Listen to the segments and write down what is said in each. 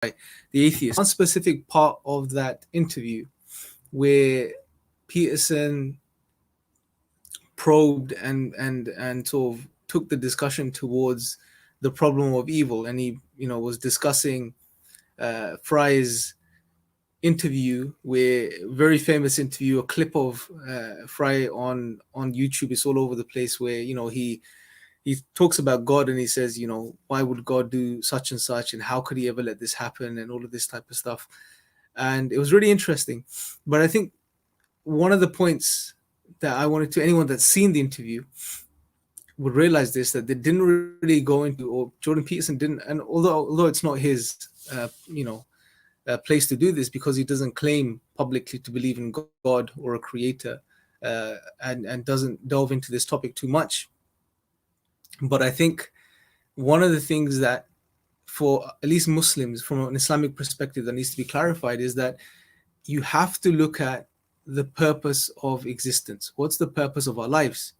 the atheist. One specific part of that interview where Peterson probed and sort of took the discussion towards the problem of evil, and he was discussing Fry's interview, where very famous interview, a clip of Fry on YouTube. It's all over the place, where he talks about God, and he says, why would God do such and such, and how could he ever let this happen, and all of this type of stuff. And it was really interesting. But I think one of the points that I wanted to, anyone that's seen the interview would realize this, that they didn't really go into, or Jordan Peterson didn't, and although it's not his place to do this, because he doesn't claim publicly to believe in God or a creator, and doesn't delve into this topic too much. But I think one of the things that, for at least Muslims, from an Islamic perspective, that needs to be clarified is that you have to look at the purpose of existence. What's the purpose of our lives?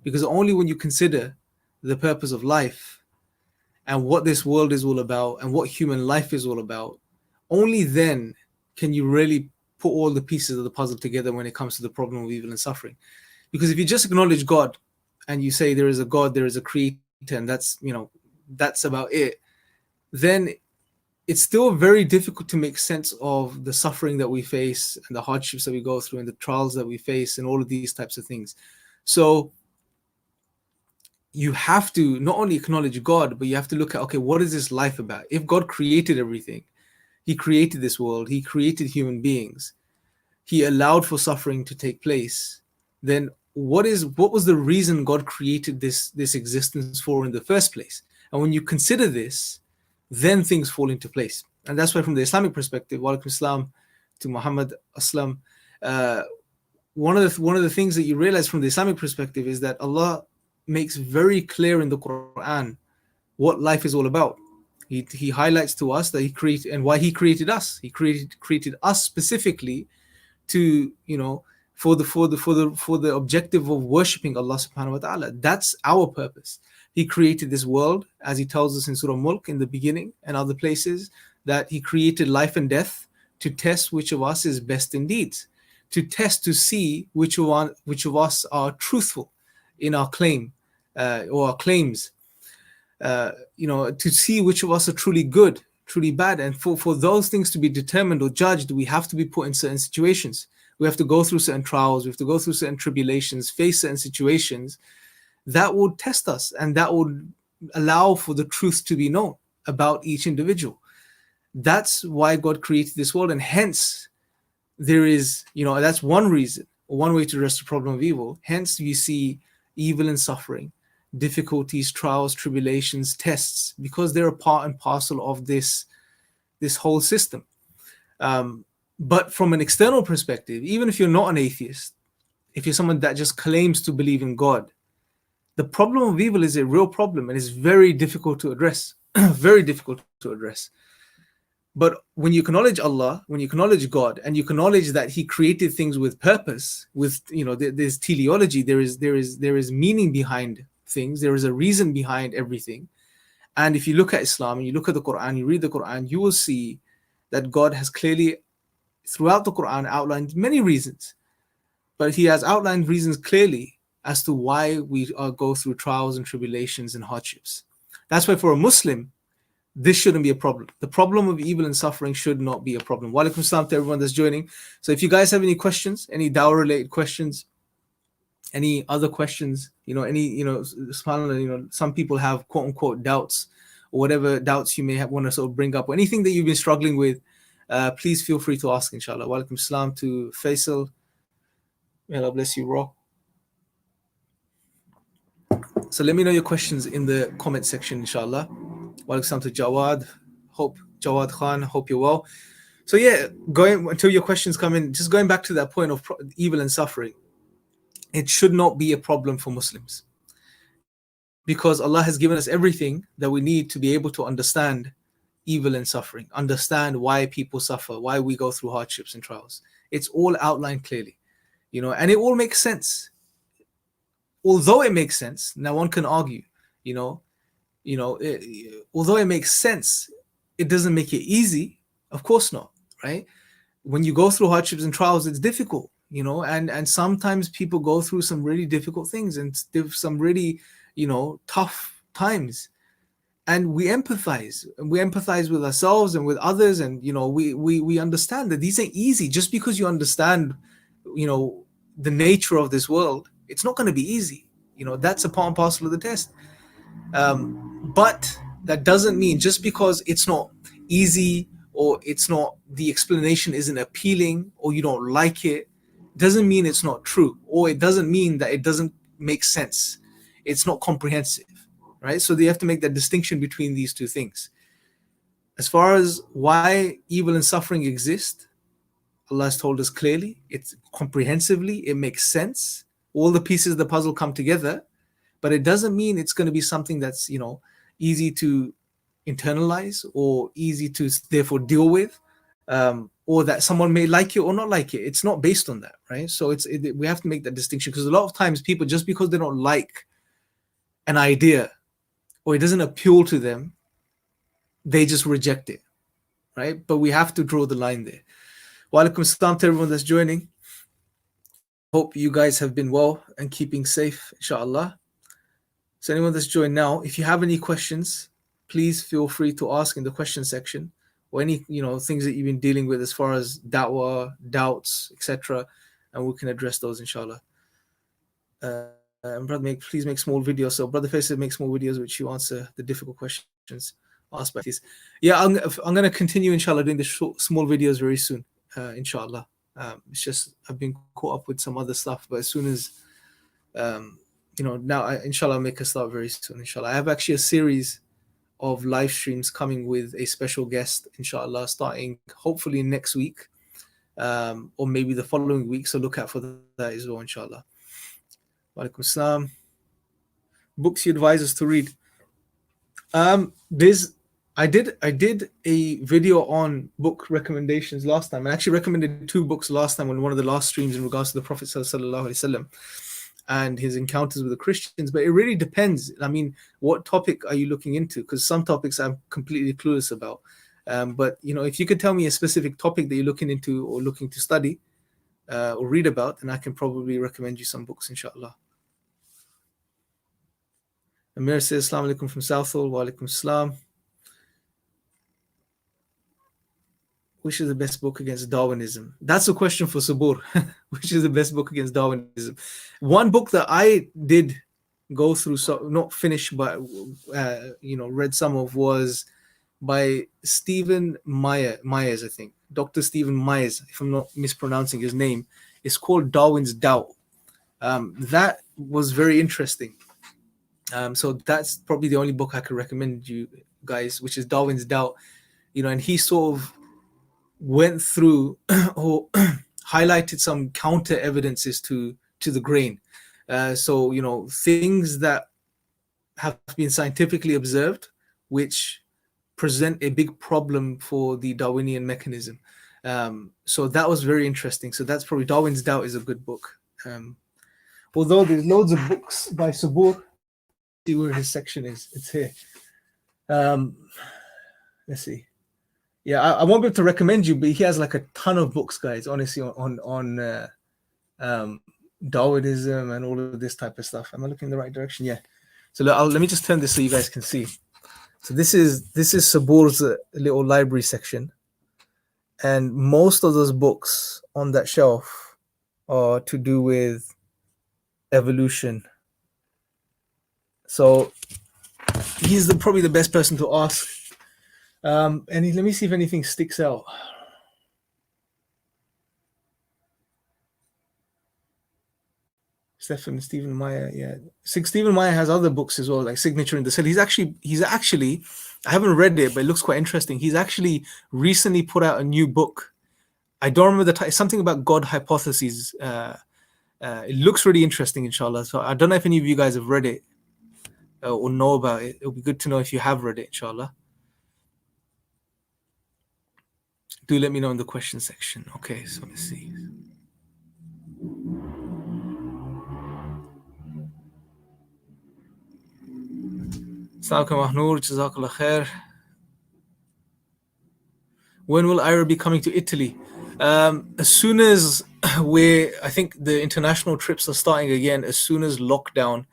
Because only when you consider the purpose of life and what this world is all about and what human life is all about, only then can you really put all the pieces of the puzzle together when it comes to the problem of evil and suffering. Because if you just acknowledge God and you say there is a God, there is a creator, and that's about it, then it's still very difficult to make sense of the suffering that we face and the hardships that we go through and the trials that we face and all of these types of things. So you have to not only acknowledge God, but you have to look at, okay, what is this life about? If God created everything, he created this world, he created human beings, he allowed for suffering to take place, then what was the reason God created this existence for in the first place? And when you consider this, then things fall into place. And that's why, from the Islamic perspective, wa alaikum assalam to Muhammad Aslam, one of the things that you realize from the Islamic perspective is that Allah makes very clear in the Quran what life is all about. He highlights to us that he created, and why he created us. He created us specifically to, for the objective of worshipping Allah subhanahu wa ta'ala. That's our purpose. He created this world, as he tells us in Surah Mulk in the beginning and other places, that he created life and death to test which of us is best in deeds, to test to see which of us are truthful in our claim or our claims, to see which of us are truly good, truly bad. And for those things to be determined or judged, we have to be put in certain situations. We have to go through certain trials, we have to go through certain tribulations, face certain situations that would test us, and that would allow for the truth to be known about each individual. That's why God created this world, and hence there is, that's one reason, or one way to address the problem of evil. Hence you see evil and suffering, difficulties, trials, tribulations, tests, because they're a part and parcel of this whole system. But from an external perspective, even if you're not an atheist, if you're someone that just claims to believe in God, the problem of evil is a real problem, and it's very difficult to address. Very difficult to address. But when you acknowledge Allah, when you acknowledge God, and you acknowledge that he created things with purpose, with, there's teleology, there is meaning behind things, there is a reason behind everything. And if you look at Islam and you look at the Quran, you read the Quran, you will see that God has clearly, throughout the Quran, outlined many reasons. But he has outlined reasons clearly as to why we go through trials and tribulations and hardships. That's why for a Muslim, this shouldn't be a problem. The problem of evil and suffering should not be a problem. Wa alaikum assalam to everyone that's joining. So if you guys have any questions, any dawah related questions, any other questions, subhanAllah, some people have quote unquote doubts, or whatever doubts you may want to sort of bring up, or anything that you've been struggling with, please feel free to ask, inshallah. Wa alaikum assalam to Faisal. May Allah bless you, bro. So let me know your questions in the comment section, inshallah. Wa alaikum assalam to Jawad. Jawad Khan, hope you're well. So yeah, going until your questions come in, just going back to that point of evil and suffering, it should not be a problem for Muslims, because Allah has given us everything that we need to be able to understand evil and suffering, understand why people suffer, why we go through hardships and trials. It's all outlined clearly, and it all makes sense. Although it makes sense, now one can argue, although it makes sense, it doesn't make it easy. Of course not, right? When you go through hardships and trials, it's difficult, you know, and sometimes people go through some really difficult things and some really, you know, tough times. And we empathize. We empathize with ourselves and with others, and you know, we understand that these ain't easy. Just because you understand, you know, the nature of this world, it's not going to be easy. You know, that's a part and parcel of the test. But that doesn't mean just because it's not easy, or it's not, the explanation isn't appealing, or you don't like it, doesn't mean it's not true, or it doesn't mean that it doesn't make sense. It's not comprehensive, right? So they have to make that distinction between these two things. As far as why evil and suffering exist, Allah has told us clearly, it's comprehensively, it makes sense. All the pieces of the puzzle come together, but it doesn't mean it's going to be something that's, you know, easy to internalize or easy to therefore deal with, or that someone may like it or not like it. It's not based on that, right? So we have to make that distinction, because a lot of times people, just because they don't like an idea or it doesn't appeal to them, they just reject it, right? But we have to draw the line there. Wa alaikum salam to everyone that's joining. Hope you guys have been well and keeping safe, inshallah. So anyone that's joined now, if you have any questions, please feel free to ask in the question section, or any, you know, things that you've been dealing with as far as da'wah, doubts, etc., and we can address those, inshallah. And brother, please make small videos. So brother Faisal, make small videos which you answer the difficult questions asked by these. Yeah, I'm going to continue, inshallah, doing the small videos very soon, inshallah. It's just I've been caught up with some other stuff, but as soon as you know, now inshallah I'll make a start very soon, inshallah. I have actually a series of live streams coming with a special guest, inshallah, starting hopefully next week, or maybe the following week, so look out for that as well, inshallah. Wa alaikum salam. Books you advise us to read. I did a video on book recommendations last time. I actually recommended 2 books last time on one of the last streams in regards to the Prophet sallallahu alaihi wasallam and his encounters with the Christians. But it really depends. I mean, what topic are you looking into? Because some topics I'm completely clueless about. But you know, if you could tell me a specific topic that you're looking into or looking to study or read about, then I can probably recommend you some books, inshallah. Amir says, Assalamu alaikum from Southall. Wa alaikum salam. Which is the best book against Darwinism? That's a question for Sabur. Which is the best book against Darwinism? One book that I did go through, so not finish, but you know, read some of, was by Stephen Myers, I think. Dr. Stephen Myers, if I'm not mispronouncing his name. It's called Darwin's Doubt. That was very interesting. So that's probably the only book I could recommend you guys, which is Darwin's Doubt. You know, and he sort of went through or highlighted some counter evidences to the grain. So, you know, things that have been scientifically observed, which present a big problem for the Darwinian mechanism. So that was very interesting. So that's probably Darwin's Doubt is a good book. Although there's loads of books by Sabur. See where his section is. It's here. Let's see. Yeah, I won't be able to recommend you, but he has like a ton of books, guys, honestly, on Darwinism and all of this type of stuff. Am I looking in the right direction? Yeah. So let me just turn this so you guys can see. So this is Sabur's little library section, and most of those books on that shelf are to do with evolution. So he's probably the best person to ask. And let me see if anything sticks out. Stephen Meyer, yeah. Stephen Meyer has other books as well, like Signature in the Cell. He's actually, I haven't read it, but it looks quite interesting. He's actually recently put out a new book. I don't remember the title. Something about God hypotheses. It looks really interesting, inshallah. So I don't know if any of you guys have read it or know about it. It'll be good to know if you have read it, inshallah. Do let me know in the question section. Okay, so let's see. Assalamualaikum Mahnoor, Jazakallah khair. When will Ira be coming to Italy? As soon as I think the international trips are starting again. As soon as lockdown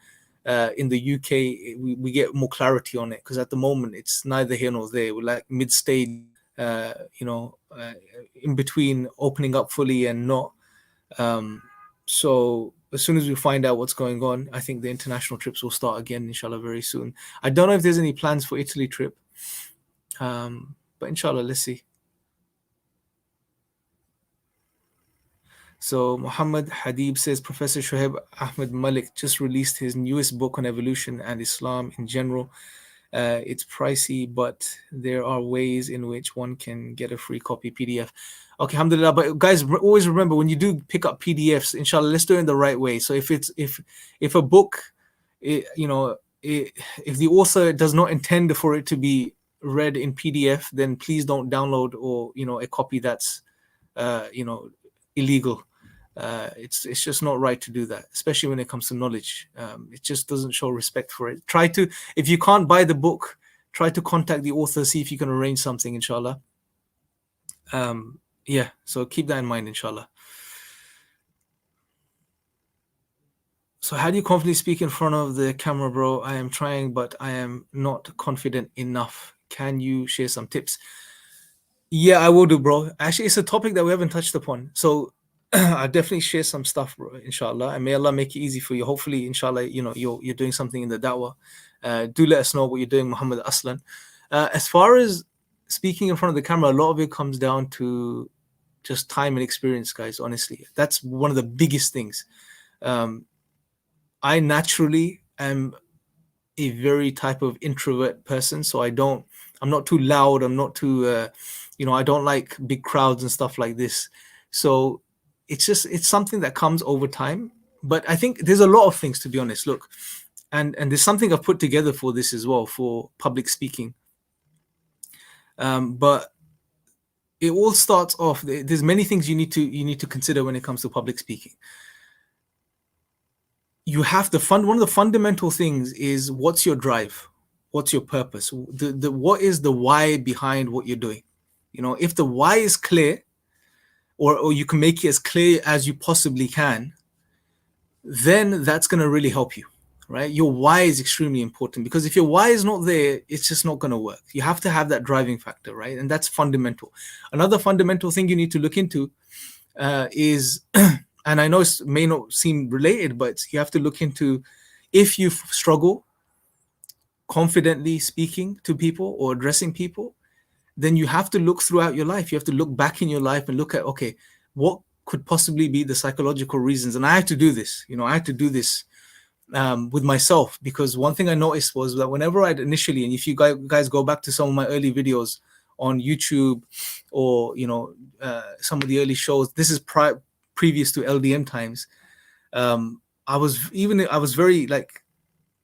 in the UK, we get more clarity on it. Because at the moment, it's neither here nor there. We're like mid-stage, uh, you know, uh, in between opening up fully and not. Um, so as soon as we find out what's going on, I think the international trips will start again, inshallah, very soon. I don't know if there's any plans for Italy trip, but inshallah, let's see. So Muhammad Hadib says Professor Shoaib Ahmed Malik just released his newest book on evolution and Islam in general. It's pricey, but there are ways in which one can get a free copy PDF. Okay, alhamdulillah. But guys, always remember when you do pick up PDFs, inshallah, let's do it in the right way. So if a book, if the author does not intend for it to be read in PDF, then please don't download or a copy that's illegal. It's just not right to do that, especially when it comes to knowledge. It just doesn't show respect for it. If you can't buy the book, try to contact the author, see if you can arrange something, inshallah. So keep that in mind, inshallah. So how do you confidently speak in front of the camera, bro? I am trying, but I am not confident enough. Can you share some tips? Yeah, I will do, bro. Actually, it's a topic that we haven't touched upon. So I'll definitely share some stuff, bro, inshallah. And may Allah make it easy for you. Hopefully, inshallah, you're doing something in the da'wah. Do let us know what you're doing, Muhammad Aslan. As far as speaking in front of the camera, a lot of it comes down to just time and experience, guys, honestly. That's one of the biggest things. I naturally am a very type of introvert person, so I'm not too loud. I'm not too, I don't like big crowds and stuff like this. So it's something that comes over time. But I think there's a lot of things, to be honest. Look, and there's something I've put together for this as well, for public speaking. But it all starts off. There's many things you need to consider when it comes to public speaking. You have one of the fundamental things is, what's your drive? What's your purpose? What is the why behind what you're doing? If the why is clear, or you can make it as clear as you possibly can, then that's going to really help you, right? Your why is extremely important, because if your why is not there, it's just not going to work. You have to have that driving factor, right? And that's fundamental. Another fundamental thing you need to look into is, and I know it may not seem related, but you have to look into, if you struggle confidently speaking to people or addressing people, then you have to look throughout your life. You have to look back in your life and look at, okay, what could possibly be the psychological reasons? And I had to do this, I had to do this with myself, because one thing I noticed was that whenever I'd initially, and if you guys go back to some of my early videos on YouTube, or, some of the early shows, this is previous to LDM times, I was very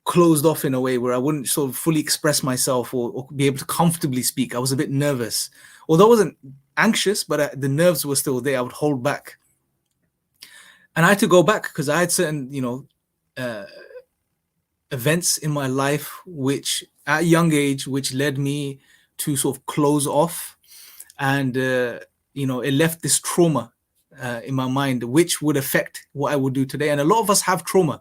closed off in a way where I wouldn't sort of fully express myself or be able to comfortably speak. I was a bit nervous, although I wasn't anxious, but the nerves were still there. I would hold back, and I had to go back, because I had certain events in my life which at a young age which led me to sort of close off, and it left this trauma in my mind, which would affect what I would do today. And a lot of us have trauma.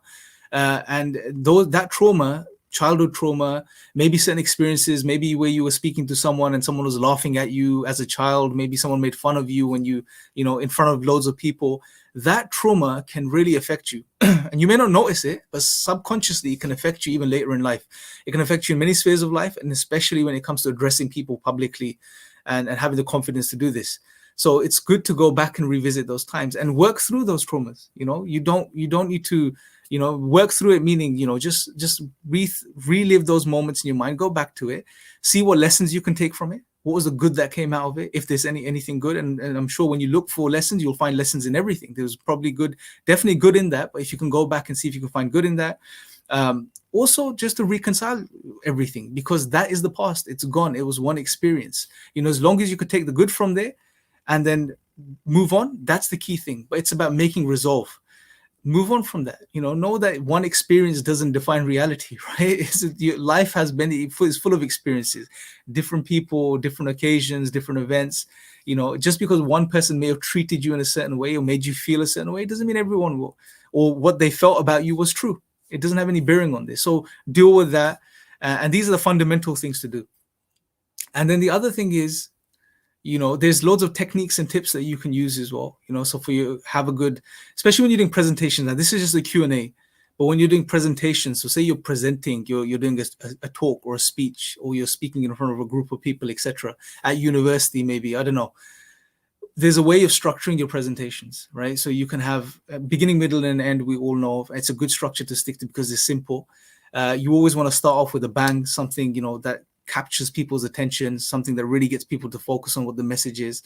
And that trauma, childhood trauma, maybe certain experiences, maybe where you were speaking to someone and someone was laughing at you as a child, maybe someone made fun of you when you in front of loads of people, that trauma can really affect you. And you may not notice it, but subconsciously it can affect you even later in life. It can affect you in many spheres of life, and especially when it comes to addressing people publicly and having the confidence to do this. So it's good to go back and revisit those times and work through those traumas. You don't need to work through it, meaning, just relive those moments in your mind, go back to it, see what lessons you can take from it. What was the good that came out of it? If there's anything good, and I'm sure when you look for lessons, you'll find lessons in everything. There's probably definitely good in that, but if you can go back and see if you can find good in that. Also, just to reconcile everything, because that is the past. It's gone. It was one experience. As long as you could take the good from there and then move on, that's the key thing. But it's about making resolve. move on from that. Know that one experience doesn't define reality, right? Life has is full of experiences, different people, different occasions, different events. Just because one person may have treated you in a certain way or made you feel a certain way doesn't mean everyone will, or what they felt about you was true. It doesn't have any bearing on this. So deal with that. And these are the fundamental things to do. And then the other thing is, there's loads of techniques and tips that you can use as well. So for you have a good, especially when you're doing presentations. Now this is just a Q&A, but when you're doing presentations, so say you're presenting, you're doing a talk or a speech, or you're speaking in front of a group of people, etc. At university, maybe, I don't know. There's a way of structuring your presentations, right? So you can have beginning, middle, and end. We all know it's a good structure to stick to because it's simple. You always want to start off with a bang, something, that captures people's attention, something that really gets people to focus on what the message is.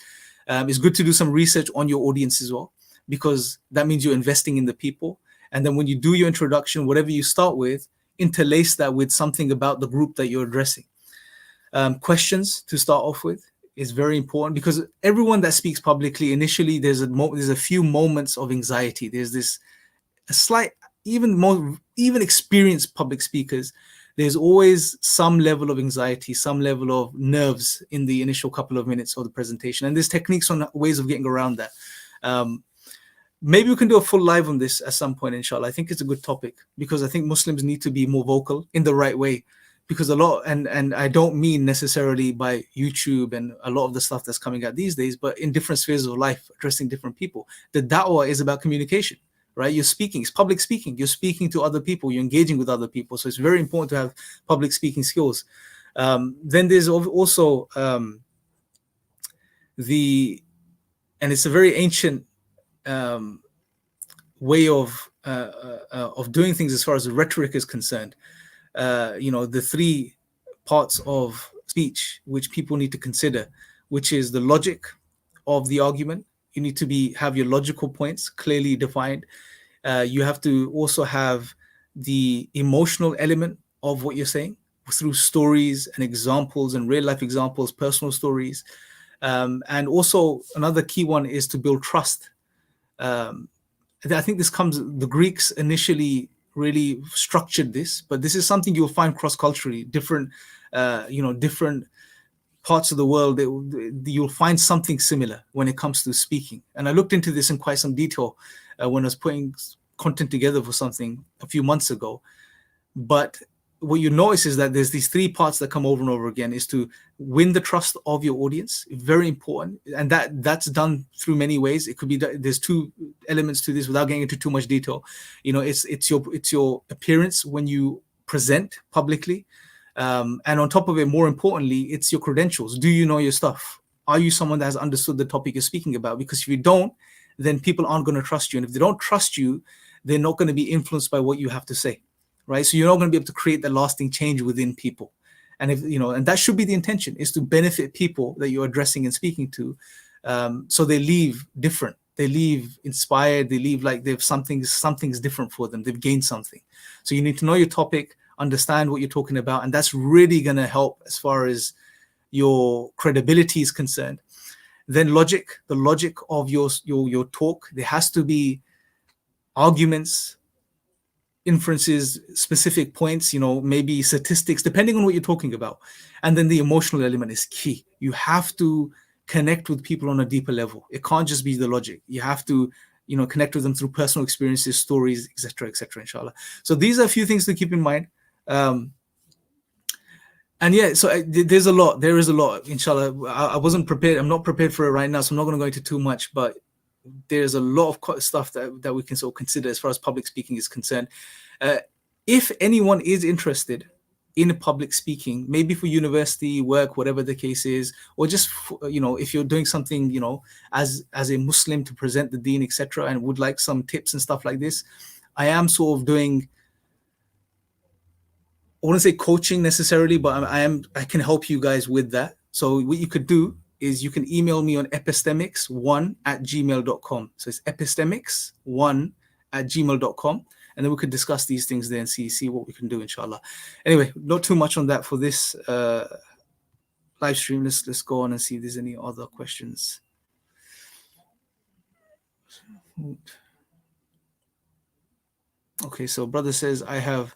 It's good to do some research on your audience as well, because that means you're investing in the people. And then when you do your introduction, whatever you start with, interlace that with something about the group that you're addressing. Questions to start off with is very important, because everyone that speaks publicly, initially there's a few moments of anxiety. There's a slight, even experienced public speakers, there's always some level of anxiety, some level of nerves in the initial couple of minutes of the presentation. And there's techniques on ways of getting around that. Maybe we can do a full live on this at some point, inshallah. I think it's a good topic, because I think Muslims need to be more vocal in the right way. Because a lot, and I don't mean necessarily by YouTube and a lot of the stuff that's coming out these days, but in different spheres of life, addressing different people. The da'wah is about communication, right? You're speaking, it's public speaking. You're speaking to other people, you're engaging with other people. So it's very important to have public speaking skills. Then there's also and it's a very ancient way of doing things as far as the rhetoric is concerned. The three parts of speech which people need to consider, which is the logic of the argument. You need to have your logical points clearly defined. You have to also have the emotional element of what you're saying through stories and examples and real life examples, personal stories. And also another key one is to build trust. I think the Greeks initially really structured this, but this is something you'll find cross-culturally, different parts of the world. You'll find something similar when it comes to speaking. And I looked into this in quite some detail when I was putting content together for something a few months ago. But what you notice is that there's these three parts that come over and over again, is to win the trust of your audience. Very important. And that's done through many ways. It could be that there's two elements to this without getting into too much detail. It's your appearance when you present publicly. And on top of it, more importantly, it's your credentials. Do you know your stuff? Are you someone that has understood the topic you're speaking about? Because if you don't, then people aren't going to trust you. And if they don't trust you, they're not going to be influenced by what you have to say. Right, so you're not going to be able to create the lasting change within people, and and that should be the intention, is to benefit people that you're addressing and speaking to, so they leave different, they leave inspired, they leave like they've something's different for them, they've gained something. So you need to know your topic, understand what you're talking about, and that's really going to help as far as your credibility is concerned. Then logic, the logic of your talk, there has to be arguments, inferences, specific points, maybe statistics, depending on what you're talking about. And then the emotional element is key. You have to connect with people on a deeper level. It can't just be the logic. You have to, connect with them through personal experiences, stories, etc., inshallah. So these are a few things to keep in mind. And yeah, so there is a lot, inshallah. I wasn't prepared. I'm not prepared for it right now, so I'm not going to go into too much, but there's a lot of stuff that we can sort of consider as far as public speaking is concerned. If anyone is interested in public speaking, maybe for university work, whatever the case is, or just if you're doing something as a Muslim to present the deen, etc., and would like some tips and stuff like this, I am sort of doing, I wouldn't say coaching necessarily, but I can help you guys with that. So what you could do is you can email me on epistemics1@gmail.com. So it's epistemics1@gmail.com. And then we could discuss these things there and see what we can do, inshallah. Anyway, not too much on that for this live stream. Let's go on and see if there's any other questions. Okay, so brother says, I have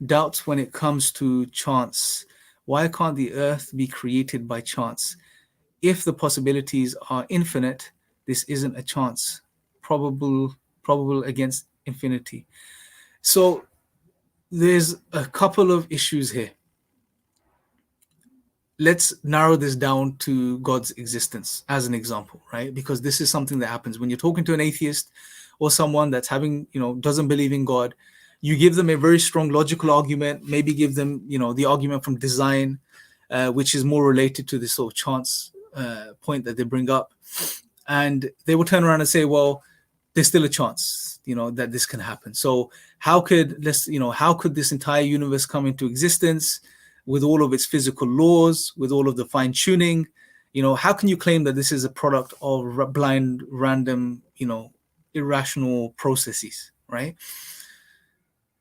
doubts when it comes to chance. Why can't the earth be created by chance? If the possibilities are infinite, this isn't a chance. Probable against infinity. So there's a couple of issues here. Let's narrow this down to God's existence as an example, right? Because this is something that happens when you're talking to an atheist or someone that's having, doesn't believe in God. You give them a very strong logical argument, maybe give them, the argument from design, which is more related to this sort of chance point that they bring up. And they will turn around and say, well, there's still a chance, that this can happen. So how could this entire universe come into existence with all of its physical laws, with all of the fine tuning? How can you claim that this is a product of blind, random, irrational processes, right?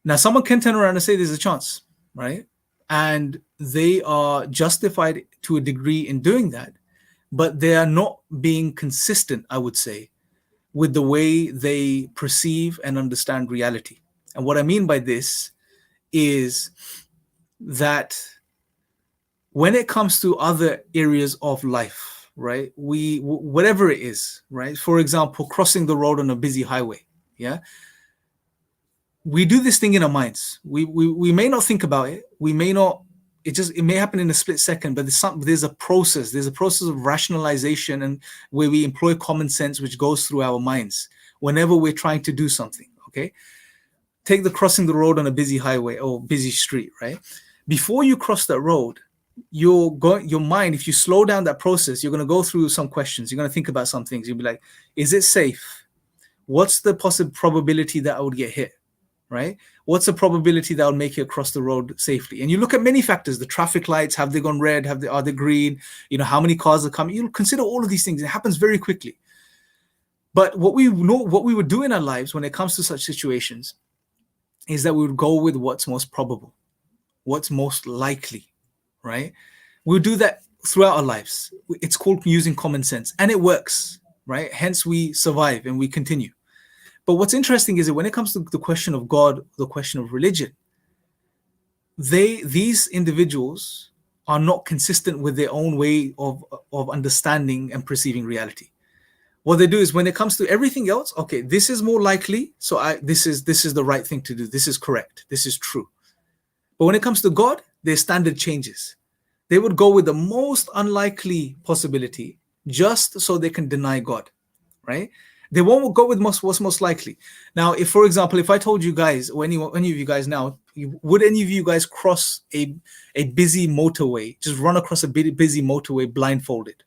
Now, someone can turn around and say there's a chance, right? And they are justified to a degree in doing that, but they are not being consistent, I would say, with the way they perceive and understand reality. And what I mean by this is that when it comes to other areas of life, right, whatever it is, right, for example, crossing the road on a busy highway, yeah, we do this thing in our minds. We may not think about it. We may not. It may happen in a split second, but there's a process. There's a process of rationalization, and where we employ common sense, which goes through our minds whenever we're trying to do something. Okay, take the crossing the road on a busy highway or busy street, right? Before you cross that road, your mind, if you slow down that process, you're going to go through some questions. You're going to think about some things. You'll be like, is it safe? What's the possible probability that I would get hit? Right? What's the probability that I'll make it across the road safely? And you look at many factors: the traffic lights, have they gone red? Are they green? How many cars are coming? You consider all of these things. It happens very quickly. But what we would do in our lives when it comes to such situations is that we would go with what's most probable, what's most likely, right? We'll do that throughout our lives. It's called using common sense, and it works, right? Hence we survive and we continue. But what's interesting is that when it comes to the question of God, the question of religion, these individuals are not consistent with their own way of understanding and perceiving reality. What they do is, when it comes to everything else, okay, this is more likely, so this is the right thing to do. This is correct. This is true. But when it comes to God, their standard changes. They would go with the most unlikely possibility just so they can deny God, right? They won't go with what's most likely. Now, if, for example, if I told you guys, or any of you guys now, would any of you guys cross a busy motorway, just run across a busy motorway blindfolded?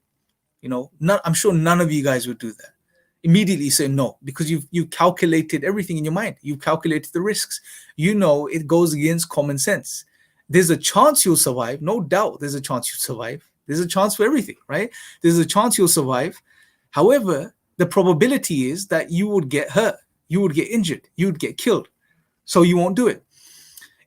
I'm sure none of you guys would do that. Immediately say no, because you calculated everything in your mind. You calculated the risks. It goes against common sense. There's a chance you'll survive. No doubt there's a chance you'll survive. There's a chance for everything, right? There's a chance you'll survive. However, the probability is that you would get hurt, you would get injured, you would get killed. So you won't do it.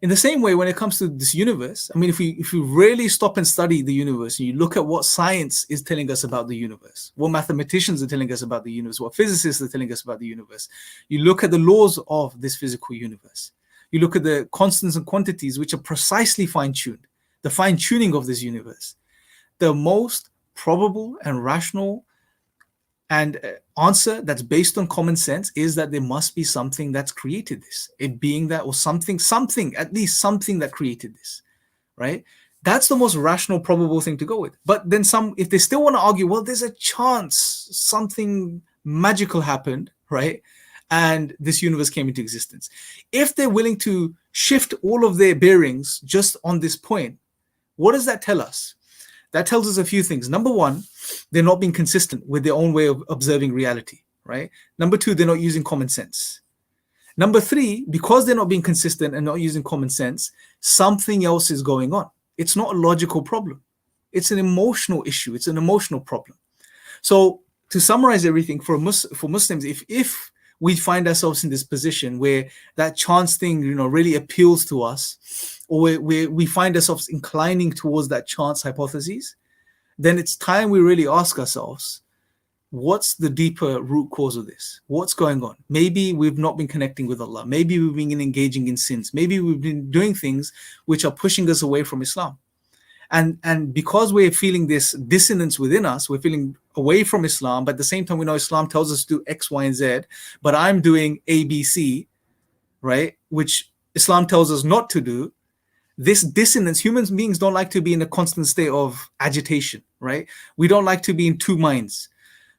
In the same way, when it comes to this universe, I mean, if we really stop and study the universe, and you look at what science is telling us about the universe, what mathematicians are telling us about the universe, what physicists are telling us about the universe, you look at the laws of this physical universe, you look at the constants and quantities, which are precisely fine-tuned, the fine-tuning of this universe, the most probable and rational and answer that's based on common sense is that there must be something that's created this, a being that, or something, at least something that created this, right? That's the most rational, probable thing to go with. But then if they still want to argue, well, there's a chance something magical happened, right? And this universe came into existence. If they're willing to shift all of their bearings just on this point, what does that tell us? That tells us a few things. Number one, they're not being consistent with their own way of observing reality, right? Number two, they're not using common sense. Number three, because they're not being consistent and not using common sense, something else is going on. It's not a logical problem. It's an emotional issue. It's an emotional problem. So to summarize everything, for Muslims, if we find ourselves in this position where that chance thing, really appeals to us, or where we find ourselves inclining towards that chance hypothesis, then it's time we really ask ourselves, what's the deeper root cause of this? What's going on? Maybe we've not been connecting with Allah. Maybe we've been engaging in sins. Maybe we've been doing things which are pushing us away from Islam. And because we're feeling this dissonance within us, we're feeling away from Islam, but at the same time, we know Islam tells us to do X, Y, and Z, but I'm doing A, B, C, right? Which Islam tells us not to do. This dissonance, human beings don't like to be in a constant state of agitation, right? We don't like to be in two minds.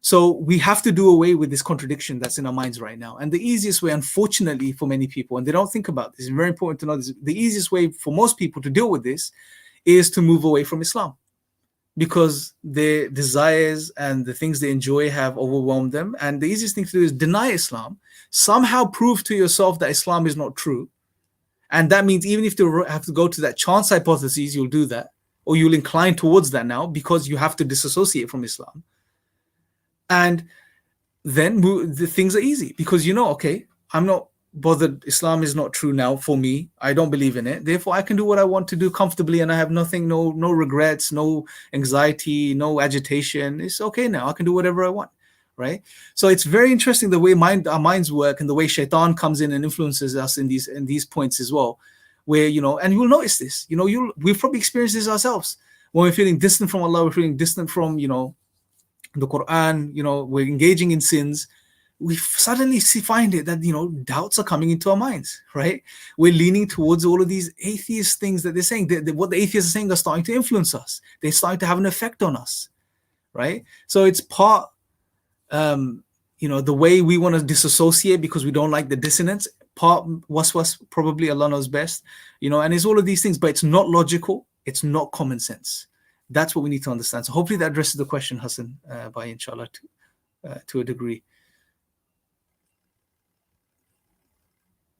So we have to do away with this contradiction that's in our minds right now. And the easiest way, unfortunately, for many people, and they don't think about this, it's very important to know this, the easiest way for most people to deal with this is to move away from Islam, because their desires and the things they enjoy have overwhelmed them. And the easiest thing to do is deny Islam, somehow prove to yourself that Islam is not true. And that means even if you have to go to that chance hypothesis, you'll do that, or you'll incline towards that now because you have to disassociate from Islam. And then the things are easy because you know, okay, I'm not bothered. Islam is not true now for me. I don't believe in it. Therefore, I can do what I want to do comfortably, and I have nothing, no regrets, no anxiety, no agitation. It's okay now. I can do whatever I want, right? So it's very interesting the way our minds work and the way Shaitan comes in and influences us in these points as well, where, you know, and you'll notice this, you know, we've probably experienced this ourselves when we're feeling distant from Allah, we're feeling distant from, you know, the Quran, you know, we're engaging in sins. We suddenly find it that, you know, doubts are coming into our minds, right? We're leaning towards all of these atheist things that they're saying. What the atheists are saying are starting to influence us. They're starting to have an effect on us, right? So it's part, you know, the way we want to disassociate because we don't like the dissonance. Part waswas, probably Allah knows best, you know, and it's all of these things, but it's not logical. It's not common sense. That's what we need to understand. So hopefully that addresses the question, Hassan, by inshallah, to a degree.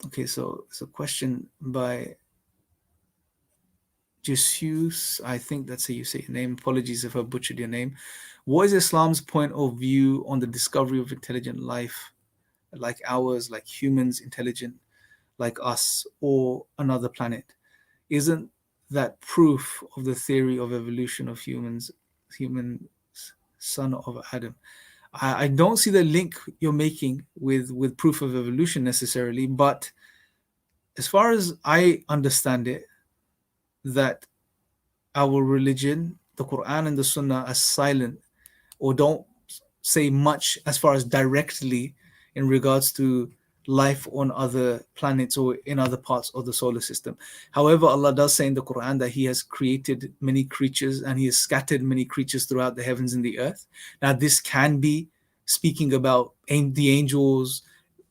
Okay, so it's a question by Jesus. I think that's how you say your name. Apologies if I butchered your name. What is Islam's point of view on the discovery of intelligent life, like ours, like humans, intelligent like us, or another planet? Isn't that proof of the theory of evolution of humans, son of Adam? I don't see the link you're making with proof of evolution necessarily, but as far as I understand it, that our religion, the Quran and the Sunnah, are silent or don't say much as far as directly in regards to life on other planets or in other parts of the solar system. However, Allah does say in the Quran that He has created many creatures and He has scattered many creatures throughout the heavens and the earth. Now, this can be speaking about the angels,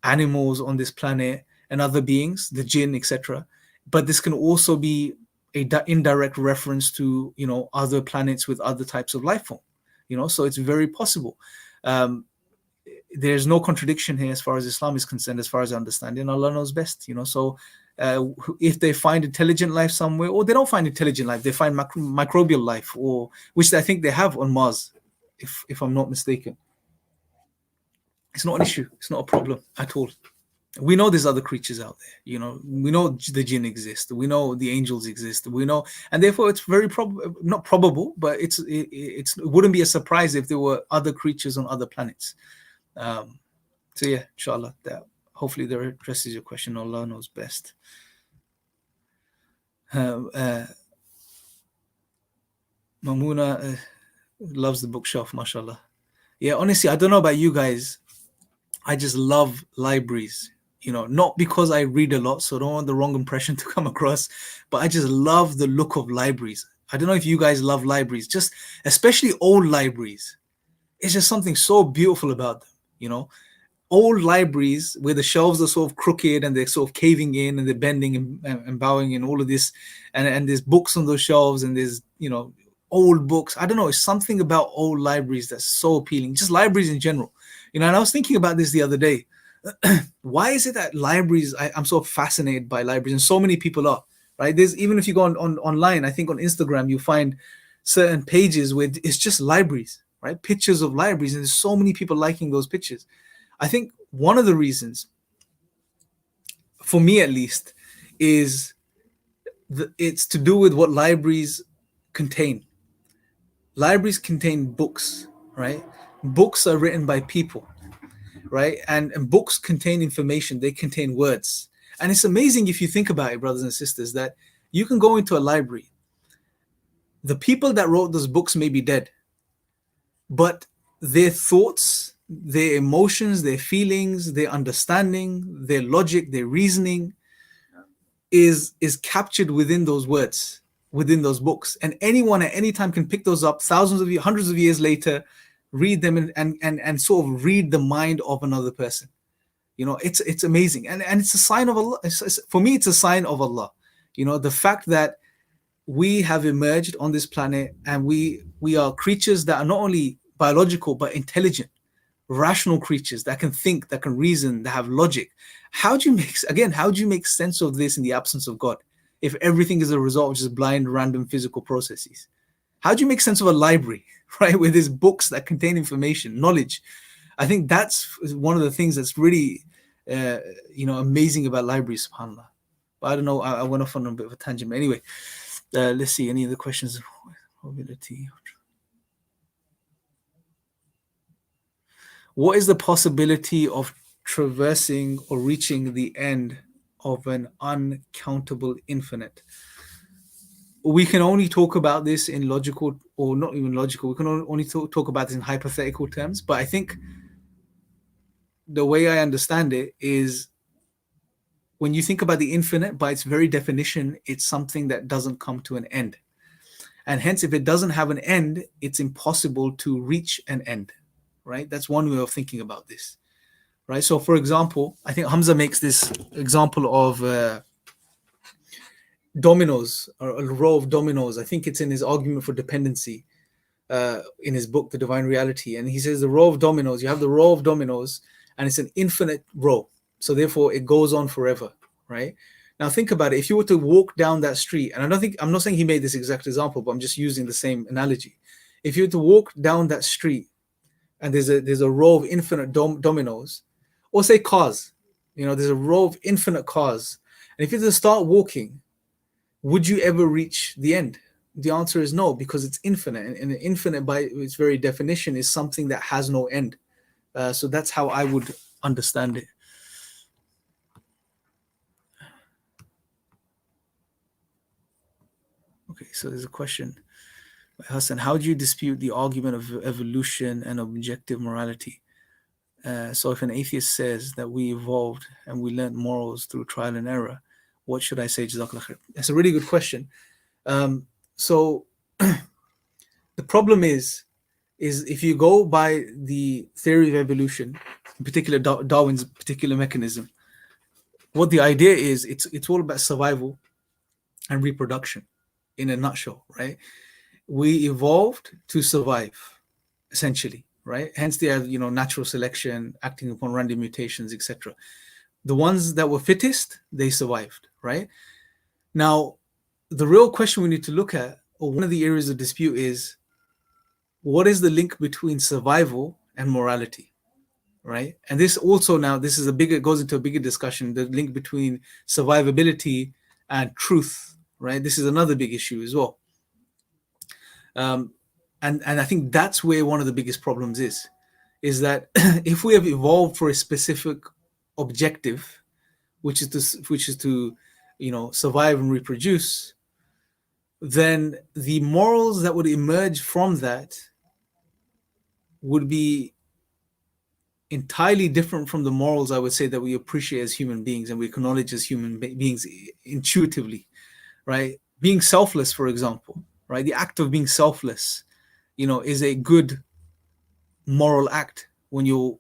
animals on this planet, and other beings, the jinn, etc. But this can also be a indirect reference to, you know, other planets with other types of life form, you know, so it's very possible. There's no contradiction here as far as Islam is concerned, as far as I understand, and Allah knows best, you know. So if they find intelligent life somewhere, or they don't find intelligent life, they find microbial life, or which I think they have on Mars, if I'm not mistaken. It's not an issue. It's not a problem at all. We know there's other creatures out there, you know. We know the jinn exist. We know the angels exist. We know, and therefore it's very not probable, but it wouldn't be a surprise if there were other creatures on other planets. So yeah, inshallah, that hopefully that addresses your question. Allah knows best. Mamuna loves the bookshelf, mashallah. Yeah, honestly, I don't know about you guys. I just love libraries, you know, not because I read a lot, so I don't want the wrong impression to come across, but I just love the look of libraries. I don't know if you guys love libraries, just especially old libraries. It's just something so beautiful about them, you know. Old libraries where the shelves are sort of crooked and they're sort of caving in and they're bending and bowing and all of this, and there's books on those shelves and there's, you know, old books. I don't know, it's something about old libraries that's so appealing, just libraries in general. You know, and I was thinking about this the other day. Why is it that libraries, I'm so fascinated by libraries, and so many people are, right? There's, even if you go on online, I think on Instagram, you find certain pages where it's just libraries, right? Pictures of libraries, and there's so many people liking those pictures. I think one of the reasons, for me at least, is it's to do with what libraries contain. Libraries contain books, right? Books are written by people, right? And books contain information, they contain words. And it's amazing if you think about it, brothers and sisters, that you can go into a library. The people that wrote those books may be dead, but their thoughts, their emotions, their feelings, their understanding, their logic, their reasoning is captured within those words, within those books. And anyone at any time can pick those up thousands of years, hundreds of years later, read them and sort of read the mind of another person. You know, it's amazing. And it's a sign of Allah. For me, it's a sign of Allah. You know, the fact that we have emerged on this planet and we are creatures that are not only biological but intelligent, rational creatures that can think, that can reason, that have logic. How do you make sense of this in the absence of God, if everything is a result of just blind random physical processes? How do you make sense of a library, right, with these books that contain information, knowledge? I think that's one of the things that's really amazing about libraries, subhanAllah. But I don't know, I went off on a bit of a tangent. But anyway, let's see any of the questions. Mobility. What is the possibility of traversing or reaching the end of an uncountable infinite? We can only talk about this in logical, or not even logical, we can only talk about this in hypothetical terms. But I think the way I understand it is, when you think about the infinite, by its very definition, it's something that doesn't come to an end. And hence, if it doesn't have an end, it's impossible to reach an end, right? That's one way of thinking about this, right? So, for example, I think Hamza makes this example of dominoes, or a row of dominoes. I think it's in his argument for dependency, in his book, The Divine Reality. And he says the row of dominoes, you have the row of dominoes, and it's an infinite row. So therefore, it goes on forever, right? Now think about it. If you were to walk down that street, and I'm not saying he made this exact example, but I'm just using the same analogy. If you were to walk down that street, and there's a row of infinite dominoes, or say cars, there's a row of infinite cars, and if you were to start walking, would you ever reach the end? The answer is no, because it's infinite, and infinite by its very definition is something that has no end. So that's how I would understand it. Okay, so there's a question. Hassan, how do you dispute the argument of evolution and objective morality? So if an atheist says that we evolved and we learned morals through trial and error, what should I say? Jazakallah khair. That's a really good question. So the problem is if you go by the theory of evolution, in particular Darwin's particular mechanism, what the idea is, it's all about survival and reproduction in a nutshell, right? We evolved to survive, essentially, right? Hence they have, natural selection, acting upon random mutations, etc. The ones that were fittest, they survived, right? Now, the real question we need to look at, or one of the areas of dispute, is what is the link between survival and morality, right? And this also goes into a bigger discussion, the link between survivability and truth, right? This is another big issue as well. And I think that's where one of the biggest problems is that if we have evolved for a specific objective, which is to survive and reproduce, then the morals that would emerge from that would be entirely different from the morals, I would say, that we appreciate as human beings and we acknowledge as human beings intuitively, right? Being selfless, for example, right? The act of being selfless, is a good moral act when you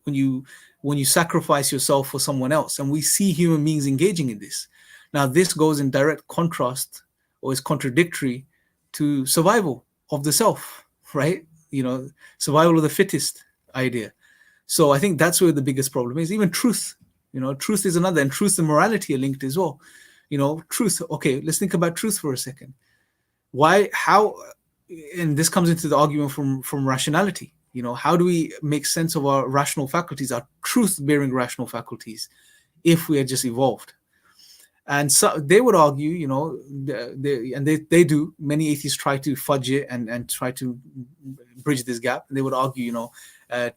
sacrifice yourself for someone else. And we see human beings engaging in this. Now, this goes in direct contrast, or is contradictory to survival of the self, right? Survival of the fittest idea. So I think that's where the biggest problem is. Even truth, truth is another, and truth and morality are linked as well. Truth. Okay, let's think about truth for a second. And this comes into the argument from rationality. How do we make sense of our rational faculties, our truth-bearing rational faculties, if we had just evolved? And so they would argue, they do. Many atheists try to fudge it and try to bridge this gap. And they would argue,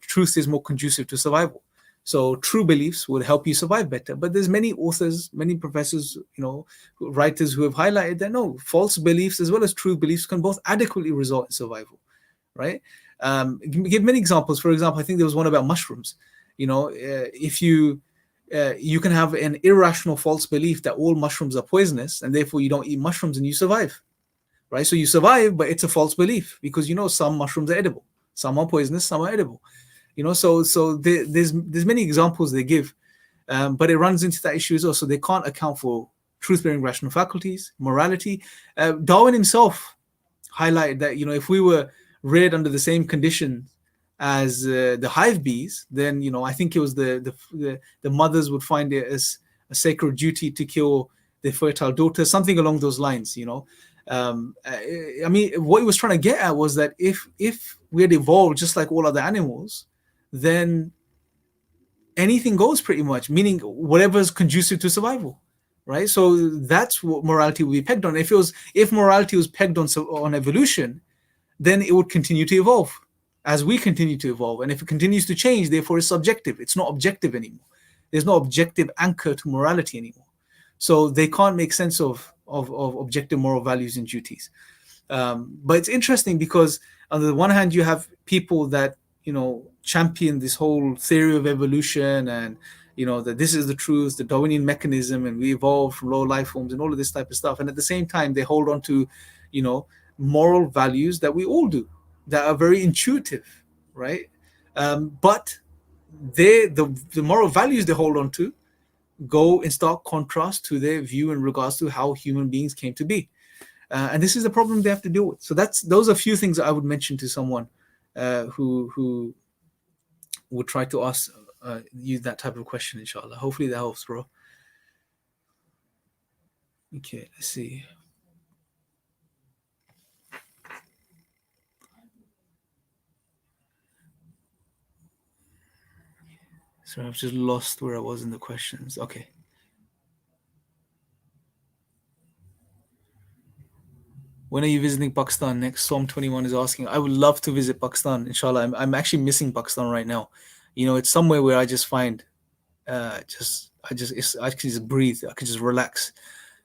truth is more conducive to survival. So true beliefs will help you survive better. But there's many authors, many professors, writers who have highlighted that no, false beliefs as well as true beliefs can both adequately result in survival, right? Give many examples. For example, I think there was one about mushrooms. If you can have an irrational false belief that all mushrooms are poisonous and therefore you don't eat mushrooms and you survive, right? So you survive, but it's a false belief because some mushrooms are edible, some are poisonous, some are edible. So there's many examples they give, but it runs into that issue as well. So they can't account for truth-bearing rational faculties, morality. Darwin himself highlighted that if we were reared under the same conditions as the hive bees, then I think it was the mothers would find it as a sacred duty to kill their fertile daughters, something along those lines. I mean, what he was trying to get at was that if we had evolved just like all other animals, then anything goes pretty much, meaning whatever's conducive to survival, right? So that's what morality will be pegged on. If morality was pegged on evolution, then it would continue to evolve as we continue to evolve. And if it continues to change, therefore it's subjective. It's not objective anymore. There's no objective anchor to morality anymore. So they can't make sense of objective moral values and duties. But it's interesting because on the one hand, you have people that champion this whole theory of evolution and that this is the truth, the Darwinian mechanism, and we evolved from low life forms and all of this type of stuff. And at the same time, they hold on to moral values that we all do, that are very intuitive, right? But the moral values they hold on to go in stark contrast to their view in regards to how human beings came to be. And this is the problem they have to deal with. So those are a few things I would mention to someone who would try to ask you that type of question, inshallah. Hopefully that helps, bro. Okay, let's see. So I've just lost where I was in the questions. Okay. When are you visiting Pakistan next? Psalm 21 is asking. I would love to visit Pakistan, inshallah. I'm actually missing Pakistan right now. It's somewhere where I just find, I can just breathe. I can just relax.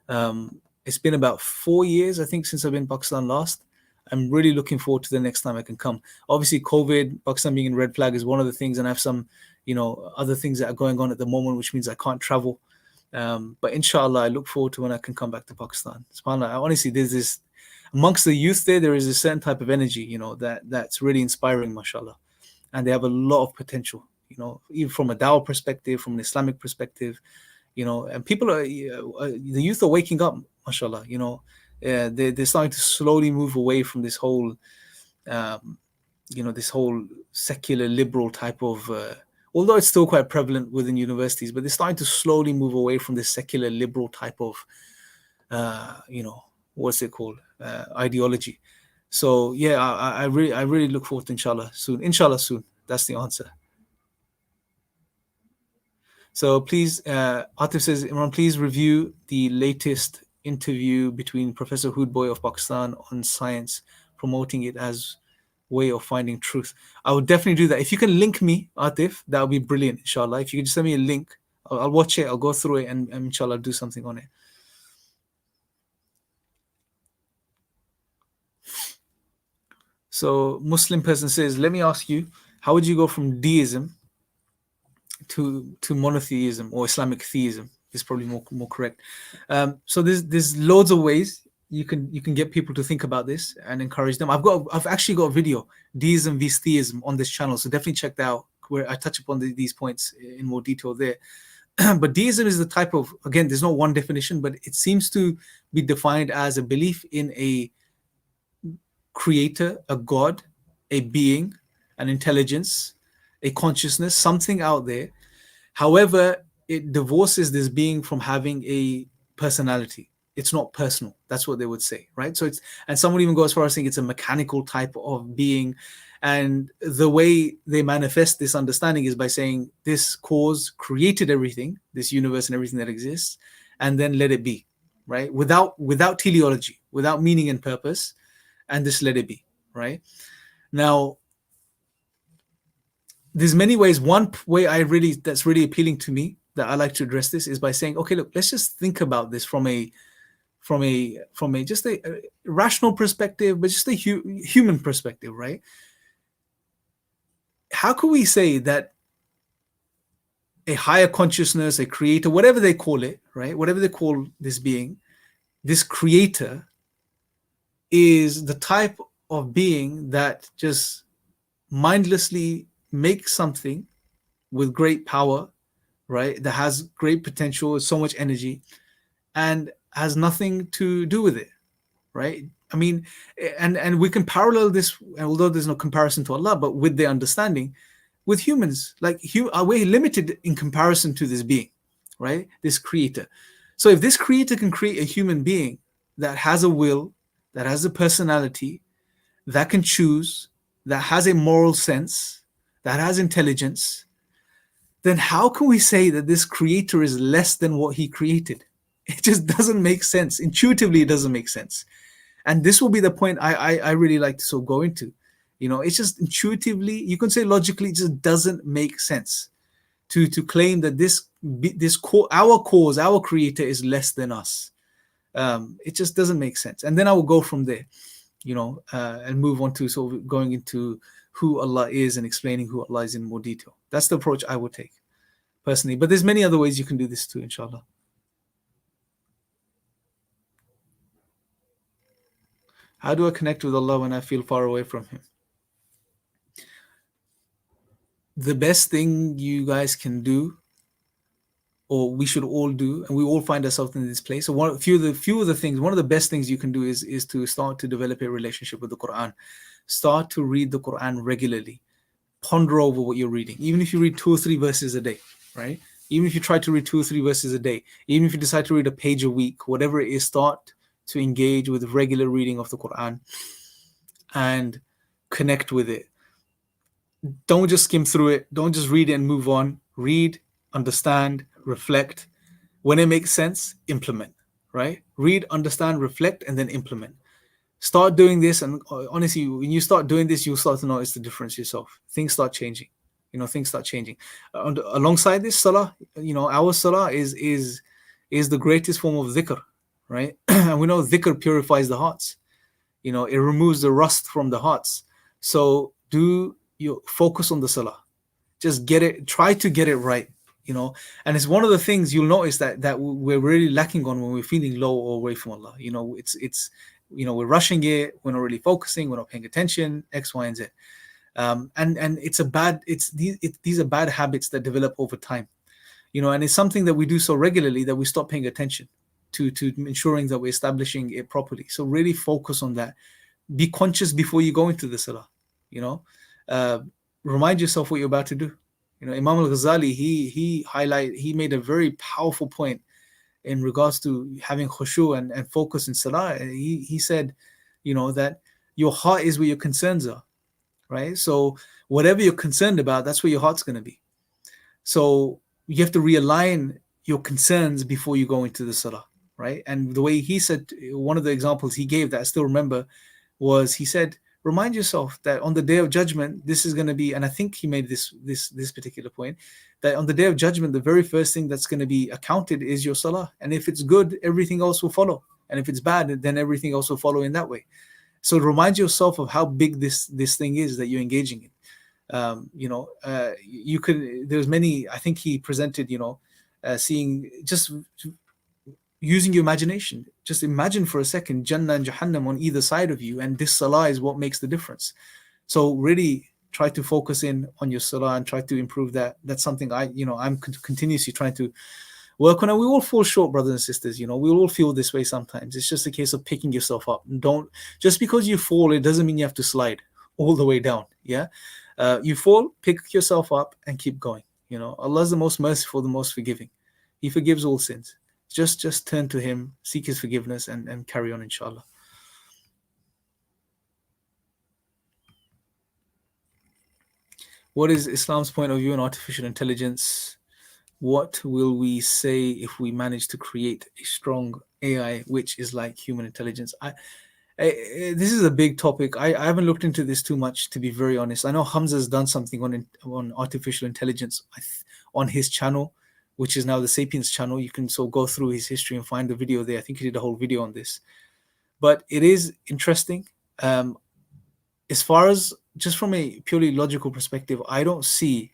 It's been about 4 years, I think, since I've been in Pakistan last. I'm really looking forward to the next time I can come. Obviously, COVID, Pakistan being in red flag is one of the things, and I have some, other things that are going on at the moment, which means I can't travel. But inshallah, I look forward to when I can come back to Pakistan. SubhanAllah, honestly, there's this, amongst the youth there is a certain type of energy, that's really inspiring, mashallah. And they have a lot of potential, even from a Dawah perspective, from an Islamic perspective, and people are, the youth are waking up, mashallah, they're starting to slowly move away from this whole, this whole secular liberal type of, although it's still quite prevalent within universities, but they're starting to slowly move away from this secular liberal type of, what's it called, ideology. So yeah, I really look forward to inshallah soon. That's the answer. So please, Atif says, Imran, please review the latest interview between Professor Hoodboy of Pakistan on science, promoting it as way of finding truth. I would definitely do that. If you can link me, Atif, that would be brilliant, inshallah. If you could just send me a link, I'll watch it, I'll go through it, and inshallah do something on it. So Muslim person says, let me ask you, how would you go from deism to monotheism, or Islamic theism is probably more correct. So there's loads of ways you can get people to think about this and encourage them. I've actually got a video, Deism vs Theism, on this channel, so definitely check that out, where I touch upon these points in more detail there. But deism is the type of, again, there's no one definition, but it seems to be defined as a belief in a creator, a god, a being, an intelligence, a consciousness, something out there. However, it divorces this being from having a personality. It's not personal. That's what they would say, right? So and someone even goes as far as saying it's a mechanical type of being. And the way they manifest this understanding is by saying this cause created everything, this universe and everything that exists, and then let it be, right? Without teleology, without meaning and purpose, and just let it be, right? Now, there's many ways. One way that's really appealing to me that I like to address this is by saying, okay, look, let's just think about this from a just a rational perspective, but just a human perspective, right? How can we say that a higher consciousness, a creator, whatever they call it, right? Whatever they call this being, this creator is the type of being that just mindlessly makes something with great power, right? That has great potential, so much energy, and has nothing to do with it, right? I mean, and we can parallel this, although there's no comparison to Allah, but with the understanding with humans, like are we limited in comparison to this being, right? This creator. So if this creator can create a human being that has a will, that has a personality, that can choose, that has a moral sense, that has intelligence, then how can we say that this creator is less than what he created? It just doesn't make sense. Intuitively, it doesn't make sense. And this will be the point I really like to sort of go into. It's just intuitively, you can say logically, it just doesn't make sense to claim that our creator is less than us. It just doesn't make sense. And then I will go from there, and move on to sort of going into who Allah is and explaining who Allah is in more detail. That's the approach I would take personally. But there's many other ways you can do this too, inshallah. How do I connect with Allah when I feel far away from Him? The best thing you guys can do, or we should all do, and we all find ourselves in this place. So one of the best things you can do is to start to develop a relationship with the Quran. Start to read the Quran regularly. Ponder over what you're reading, even if you read 2 or 3 verses a day, right? Even if you try to read 2 or 3 verses a day, even if you decide to read a page a week, whatever it is, start to engage with regular reading of the Quran and connect with it. Don't just skim through it. Don't just read it and move on. Read, understand, reflect. When it makes sense, implement, right? Read, understand, reflect, and then implement. Start doing this, and honestly, when you start doing this, you'll start to notice the difference yourself. Things start changing. Things start changing. Alongside this, salah, our salah is the greatest form of dhikr, right? And we know dhikr purifies the hearts. It removes the rust from the hearts. So do you focus on the salah? Just try to get it right. And it's one of the things you'll notice that we're really lacking on when we're feeling low or away from Allah. It's we're rushing it, we're not really focusing, we're not paying attention, X, Y, and Z. And these are bad habits that develop over time. And it's something that we do so regularly that we stop paying attention to ensuring that we're establishing it properly. So really focus on that. Be conscious before you go into the salah. Remind yourself what you're about to do. Imam al-Ghazali, he made a very powerful point in regards to having khushu and focus in salah. He said, that your heart is where your concerns are, right? So whatever you're concerned about, that's where your heart's going to be. So you have to realign your concerns before you go into the salah, right? And the way he said, one of the examples he gave that I still remember was, he said, remind yourself that on the day of judgment, this is going to be, and I think he made this particular point, that on the day of judgment, the very first thing that's going to be accounted is your salah. And if it's good, everything else will follow. And if it's bad, then everything else will follow in that way. So remind yourself of how big this thing is that you're engaging in. You could, there's many, I think he presented, seeing, just using your imagination. Just imagine for a second Jannah and Jahannam on either side of you, and this salah is what makes the difference. So really try to focus in on your salah and try to improve that. That's something I'm continuously trying to work on. And we all fall short, brothers and sisters. We all feel this way sometimes. It's just a case of picking yourself up. Just because you fall, it doesn't mean you have to slide all the way down. Yeah, you fall, pick yourself up and keep going. Allah is the most merciful, the most forgiving. He forgives all sins. Just turn to Him, seek His forgiveness, and carry on, inshallah. What is Islam's point of view on artificial intelligence? What will we say if we manage to create a strong AI which is like human intelligence? This is a big topic. I haven't looked into this too much, to be very honest. I know Hamza's done something on artificial intelligence on his channel, which is now the Sapiens channel. You can so go through his history and find the video there. I think he did a whole video on this, but it is interesting. Um, as far as just from a purely logical perspective, I don't see,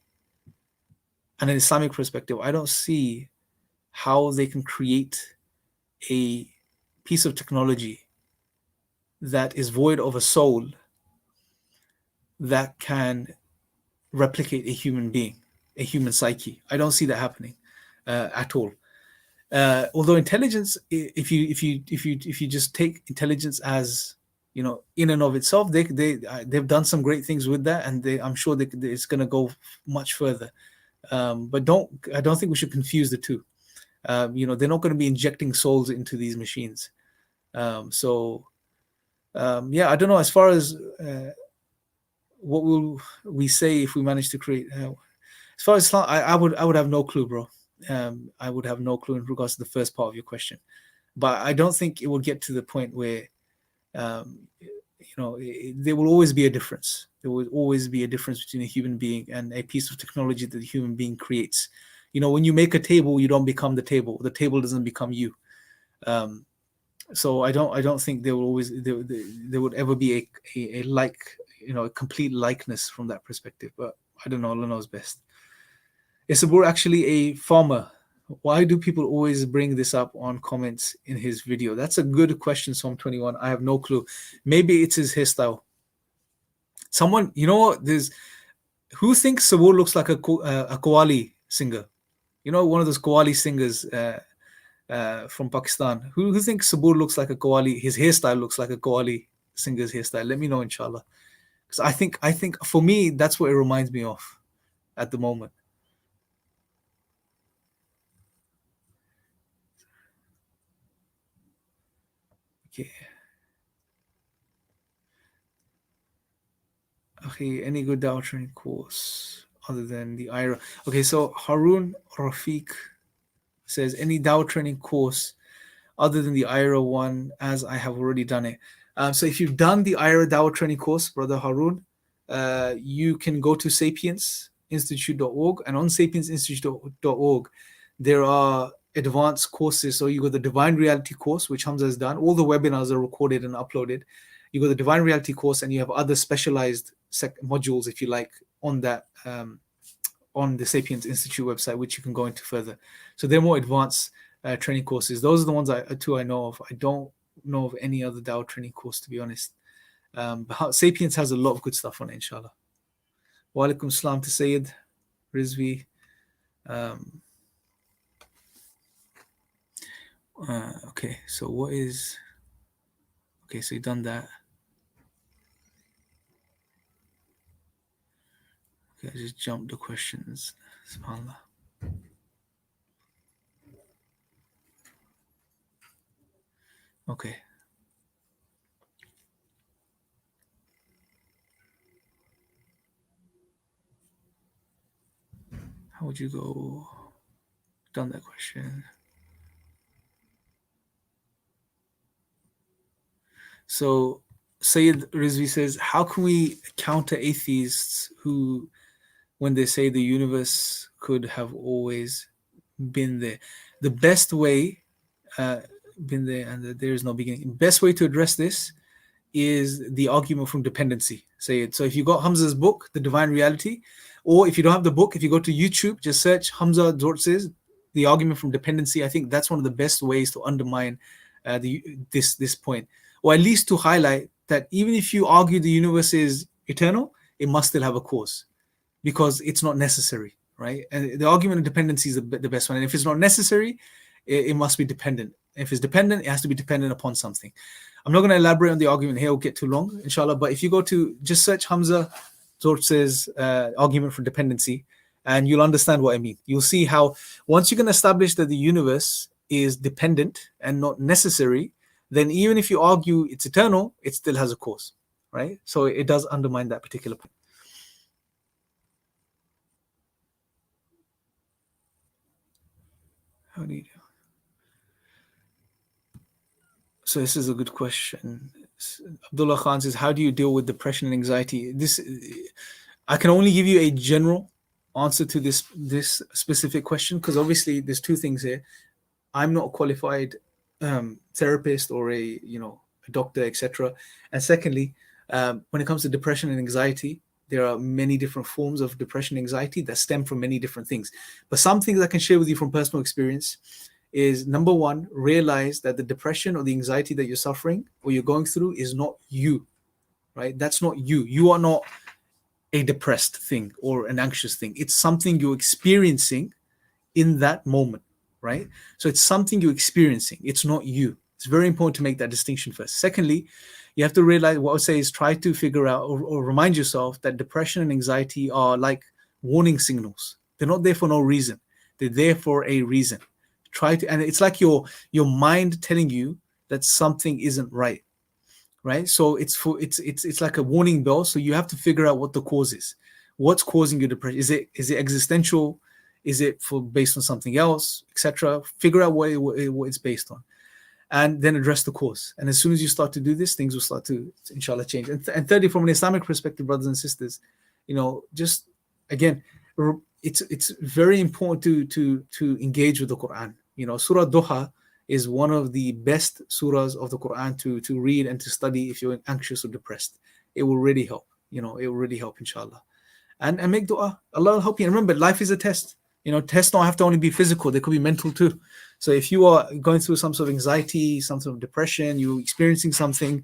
and an Islamic perspective, I don't see how they can create a piece of technology that is void of a soul that can replicate a human being, a human psyche. I don't see that happening at all. Although intelligence, if you just take intelligence as, in and of itself, they've done some great things with that, and I'm sure it's going to go much further. But I don't think we should confuse the two. They're not going to be injecting souls into these machines. Yeah, I don't know. As far as what will we say if we manage to create? As far as Islam, I would have no clue, bro. I would have no clue in regards to the first part of your question, but I don't think it will get to the point where, there will always be a difference. There will always be a difference between a human being and a piece of technology that the human being creates. When you make a table, you don't become the table. The table doesn't become you. So I don't think there would ever be a complete likeness from that perspective. But I don't know. Allah knows best. Is Sabur actually a farmer? Why do people always bring this up on comments in his video? That's a good question, Psalm 21. I have no clue. Maybe it's his hairstyle. Someone, who thinks Sabur looks like a Qawwali singer? One of those Qawwali singers from Pakistan. Who thinks Sabur looks like a Qawwali? His hairstyle looks like a Qawwali singer's hairstyle. Let me know, inshallah. Because I think for me, that's what it reminds me of at the moment. Okay. Okay, any good Dawah Training course other than the IRA? Okay, so Harun Rafiq says, any Dawah Training course other than the IRA one, as I have already done it. So if you've done the IRA Dawah Training course, Brother Harun, you can go to sapiensinstitute.org, and on sapiensinstitute.org, there are advanced courses. So you got the Divine Reality course, which Hamza has done. All the webinars are recorded and uploaded. You got the Divine Reality course, and you have other specialized modules, if you like, on that on the Sapiens Institute website, which you can go into further. So they're more advanced training courses. Those are the ones I know of. I don't know of any other Dawah Training course, to be honest. But Sapiens has a lot of good stuff on it, inshallah. Wa alaikum salam to Sayyid Rizvi. Okay, so what is... Okay, so you've done that. Okay, I just jumped the questions. SubhanAllah. Okay. How would you go? Done that question. So Sayyid Rizvi says, how can we counter atheists who, when they say the universe could have always been there? The best way, been there and that there is no beginning. Best way to address this is the argument from dependency. Sayyid. So if you got Hamza's book, The Divine Reality, or if you don't have the book, if you go to YouTube, just search Hamza Dortz's The Argument from Dependency. I think that's one of the best ways to undermine this point, or at least to highlight that even if you argue the universe is eternal, it must still have a cause, because it's not necessary, right? And the argument of dependency is the best one. And if it's not necessary, it must be dependent. If it's dependent, it has to be dependent upon something. I'm not going to elaborate on the argument here, it'll get too long, inshallah. But if you go to, just search Hamza Dortz's argument for dependency, and you'll understand what I mean. You'll see how once you can establish that the universe is dependent and not necessary, then even if you argue it's eternal, it still has a cause, right? So it does undermine that particular point. How do you... So this is a good question. Abdullah Khan says, how do you deal with depression and anxiety? This, I can only give you a general answer to this specific question, because obviously there's two things here. I'm not a qualified therapist or a doctor, etc. And secondly, when it comes to depression and anxiety, there are many different forms of depression and anxiety that stem from many different things. But some things I can share with you from personal experience is, number one, realize that the depression or the anxiety that you're suffering or you're going through is not you, right? That's not you. You are not a depressed thing or an anxious thing. It's something you're experiencing in that moment, right? So it's something you're experiencing. It's not you. It's very important to make that distinction first. Secondly, you have to realize, what I would say is, try to figure out or remind yourself that depression and anxiety are like warning signals. They're not there for no reason. They're there for a reason. Try to, and it's like your mind telling you that something isn't right, right? So it's like a warning bell. So you have to figure out what the cause is. What's causing your depression? Is it existential? Is it based on something else, etc.? Figure out what it's based on, and then address the cause. And as soon as you start to do this, things will start to inshallah change. And thirdly, from an Islamic perspective, brothers and sisters, just again, it's very important to engage with the Quran. Surah Duha is one of the best surahs of the Quran to read and to study if you're anxious or depressed. It will really help. It will really help, inshallah. And make dua. Allah will help you. And remember, life is a test. Tests don't have to only be physical. They could be mental too. So if you are going through some sort of anxiety, some sort of depression, you're experiencing something,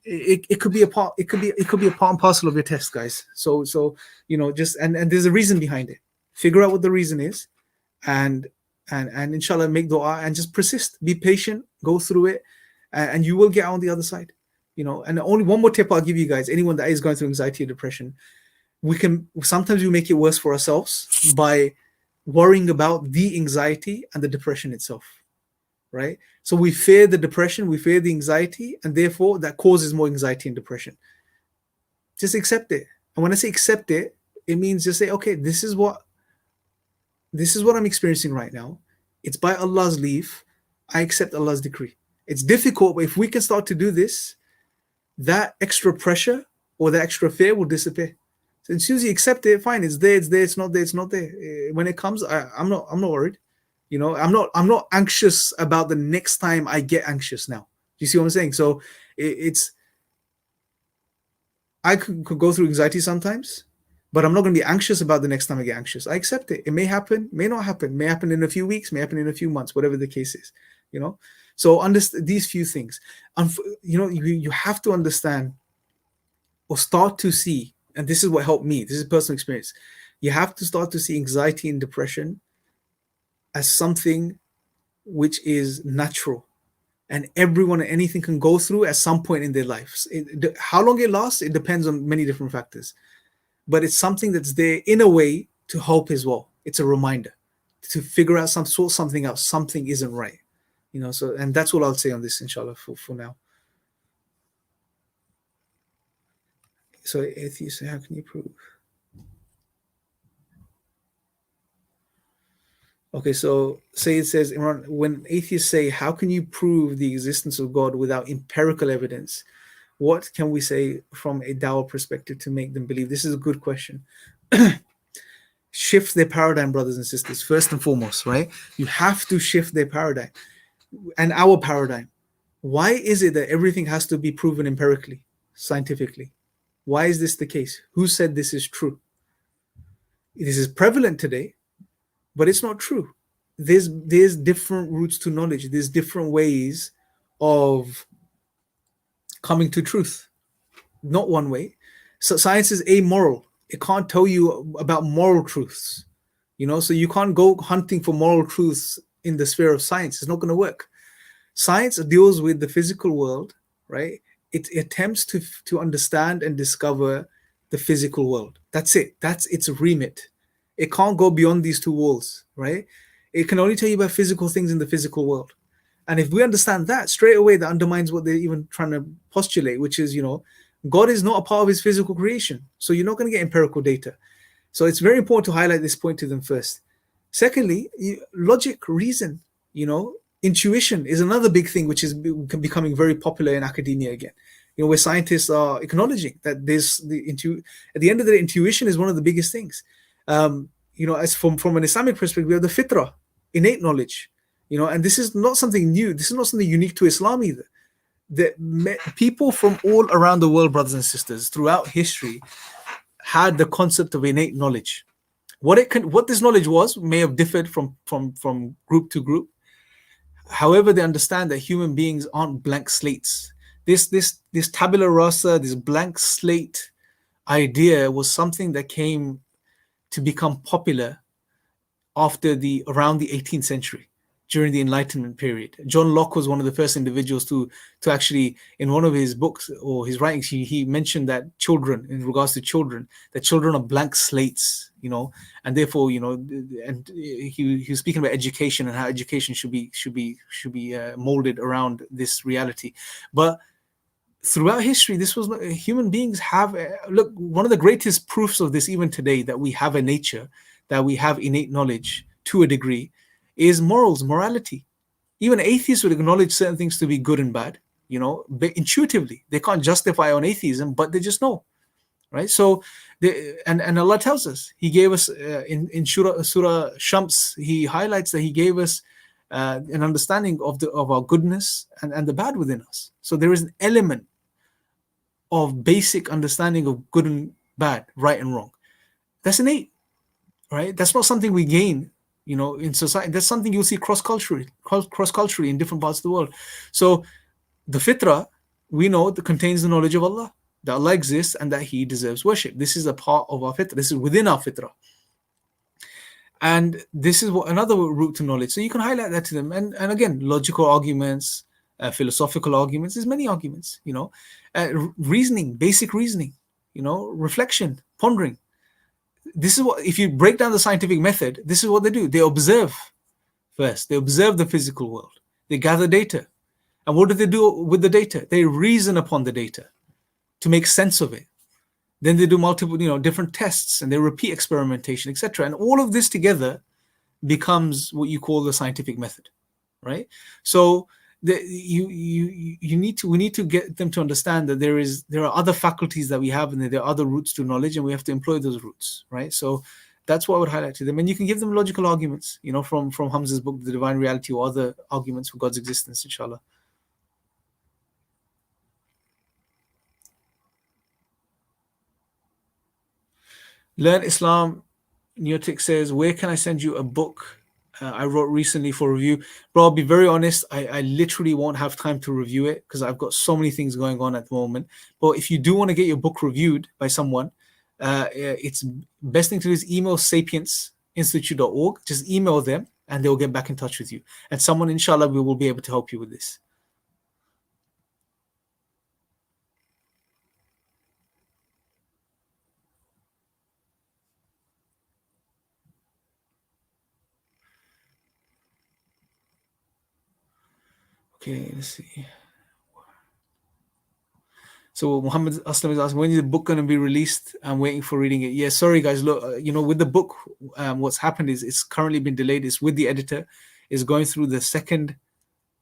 it could be a part. It could be a part and parcel of your test, guys. So just and there's a reason behind it. Figure out what the reason is, and inshallah make dua and just persist. Be patient. Go through it, and you will get on the other side. And only one more tip I'll give you guys. Anyone that is going through anxiety or depression, sometimes we make it worse for ourselves by worrying about the anxiety and the depression itself, right? So we fear the depression, we fear the anxiety, and therefore that causes more anxiety and depression. Just accept it. And when I say accept it, it means just say, okay, this is what I'm experiencing right now. It's by Allah's leave. I accept Allah's decree. It's difficult, but if we can start to do this, that extra pressure or the extra fear will disappear. So as soon as you accept it, fine, it's there, it's not there. When it comes, I'm not worried. I'm not anxious about the next time I get anxious now. Do you see what I'm saying? So I could go through anxiety sometimes, but I'm not going to be anxious about the next time I get anxious. I accept it. It may happen, may not happen, may happen in a few weeks, may happen in a few months, whatever the case is, So understand these few things. You have to understand or start to see, and this is what helped me. This is personal experience. You have to start to see anxiety and depression as something which is natural, and everyone and anything can go through at some point in their lives. How long it lasts, it depends on many different factors, but it's something that's there in a way to help as well. It's a reminder to figure out something out. Something isn't right, So, and that's all I'll say on this, inshallah, for now. So atheists, how can you prove? Okay, so say it says, Imran, when atheists say, how can you prove the existence of God without empirical evidence? What can we say from a Dawah perspective to make them believe? This is a good question. Shift their paradigm, brothers and sisters, first and foremost, right? You have to shift their paradigm and our paradigm. Why is it that everything has to be proven empirically, scientifically? Why is this the case? Who said this is true? This is prevalent today, but it's not true. There's different routes to knowledge. There's different ways of coming to truth. Not one way. So science is amoral. It can't tell you about moral truths. So you can't go hunting for moral truths in the sphere of science. It's not going to work. Science deals with the physical world, right? It attempts to understand and discover the physical world. That's it. That's its remit. It can't go beyond these two walls, right? It can only tell you about physical things in the physical world. And if we understand that, straight away, that undermines what they're even trying to postulate, which is, God is not a part of his physical creation. So you're not going to get empirical data. So it's very important to highlight this point to them first. Secondly, logic, reason, Intuition is another big thing which is becoming very popular in academia again. Where scientists are acknowledging that at the end of the day, intuition is one of the biggest things. As from an Islamic perspective, we have the fitrah, innate knowledge. And this is not something new. This is not something unique to Islam either. People from all around the world, brothers and sisters, throughout history, had the concept of innate knowledge. What this knowledge was may have differed from group to group. However, they understand that human beings aren't blank slates. This tabula rasa, this blank slate idea was something that came to become popular around the 18th century, during the Enlightenment period. John Locke was one of the first individuals to actually, in one of his books or his writings, he mentioned that children, in regards to children, that children are blank slates, and therefore, and he was speaking about education and how education should be molded around this reality. But throughout history, this was human beings have look. One of the greatest proofs of this, even today, that we have a nature, that we have innate knowledge to a degree, is morality. Even atheists would acknowledge certain things to be good and bad, but intuitively. They can't justify on atheism, but they just know, right? So, and Allah tells us, He gave us in Surah Shams, He highlights that He gave us an understanding of our goodness and the bad within us. So there is an element of basic understanding of good and bad, right and wrong. That's innate, right? That's not something we gain in society. That's something you'll see cross-culturally in different parts of the world. So the fitrah, we know, that contains the knowledge of Allah, that Allah exists and that He deserves worship. This is a part of our fitrah. This is within our fitrah. And this is another route to knowledge. So you can highlight that to them. And again, logical arguments, philosophical arguments, there's many arguments, reasoning, basic reasoning, reflection, pondering. This is what, if you break down the scientific method, this is what they do. They observe first. They observe the physical world. They gather data. And what do they do with the data? They reason upon the data to make sense of it. Then they do multiple, different tests, and they repeat experimentation, etc. And all of this together becomes what you call the scientific method, right? So we need to get them to understand that there are other faculties that we have, and there are other routes to knowledge, and we have to employ those routes, right? So that's what I would highlight to them. And you can give them logical arguments, from Hamza's book, The Divine Reality, or other arguments for God's existence, inshallah. Learn Islam. Neotic says, where can I send you a book I wrote recently for review? Bro, I'll be very honest, I literally won't have time to review it because I've got so many things going on at the moment. But if you do want to get your book reviewed by someone, it's best thing to do is email sapiensinstitute.org. Just email them and they'll get back in touch with you. And someone, inshallah, will be able to help you with this. Okay, let's see. So Muhammad Aslam is asking, when is the book going to be released? I'm waiting for reading it. Yeah, sorry guys. Look, with the book, what's happened is it's currently been delayed. It's with the editor. It's going through the second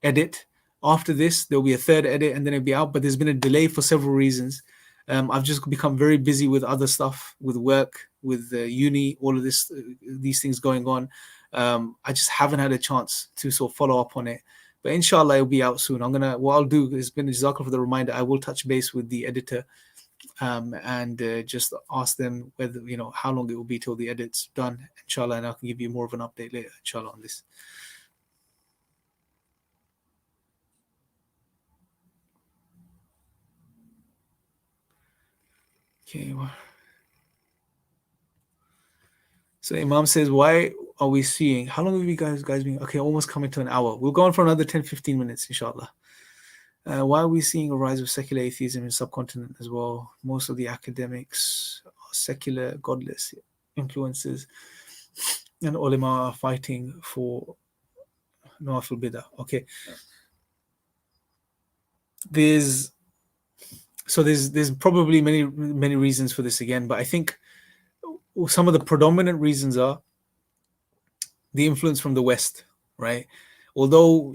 edit. After this, there'll be a third edit, and then it'll be out. But there's been a delay for several reasons. I've just become very busy with other stuff, with work, with uni, all of these things going on. I just haven't had a chance to sort of follow up on it. But inshallah, it'll be out soon. What I'll do is, been jazakallah for the reminder, I will touch base with the editor and just ask them whether, how long it will be till the edit's done, inshallah, and I can give you more of an update later, inshallah, on this. Okay. So Imam says, why are we seeing, how long have you guys been? Okay, almost coming to an hour. We'll go on for another 10-15 minutes, inshallah. Why are we seeing a rise of secular atheism in subcontinent as well? Most of the academics are secular, godless influences, and ulama are fighting for nawafil bidah. Okay. There's probably many reasons for this again, but I think some of the predominant reasons are the influence from the West, right? although,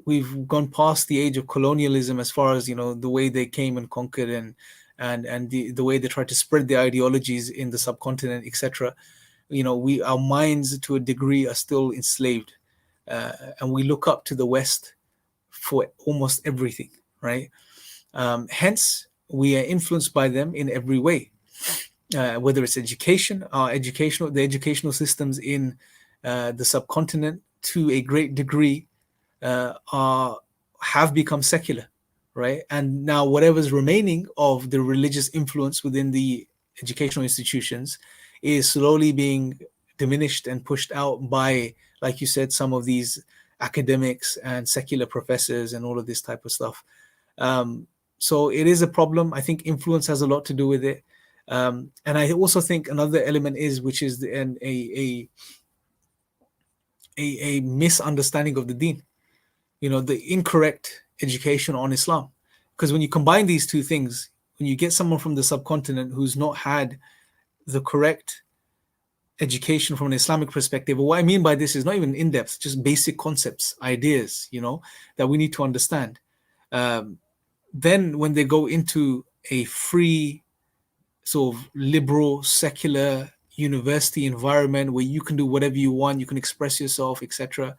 we've gone past the age of colonialism as far as, the way they came and conquered, and the way they tried to spread their ideologies in the subcontinent, etc. Our minds to a degree are still enslaved, and we look up to the West for almost everything, right? Hence, we are influenced by them in every way, whether it's education, the educational systems in the subcontinent, to a great degree, have become secular, right? And now whatever's remaining of the religious influence within the educational institutions is slowly being diminished and pushed out by, like you said, some of these academics and secular professors and all of this type of stuff. So it is a problem. I think influence has a lot to do with it. And I also think another element is, which is a misunderstanding of the deen, the incorrect education on Islam. Because when you combine these two things, when you get someone from the subcontinent who's not had the correct education from an Islamic perspective, what I mean by this is not even in-depth, just basic concepts, ideas, that we need to understand. Then when they go into a free, sort of liberal, secular university environment where you can do whatever you want, you can express yourself, etc.,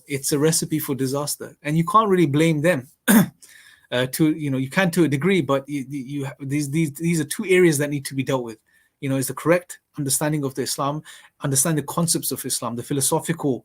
it's a recipe for disaster. And you can't really blame them. You can to a degree, but these are two areas that need to be dealt with. Is the correct understanding of the Islam, understand the concepts of Islam, the philosophical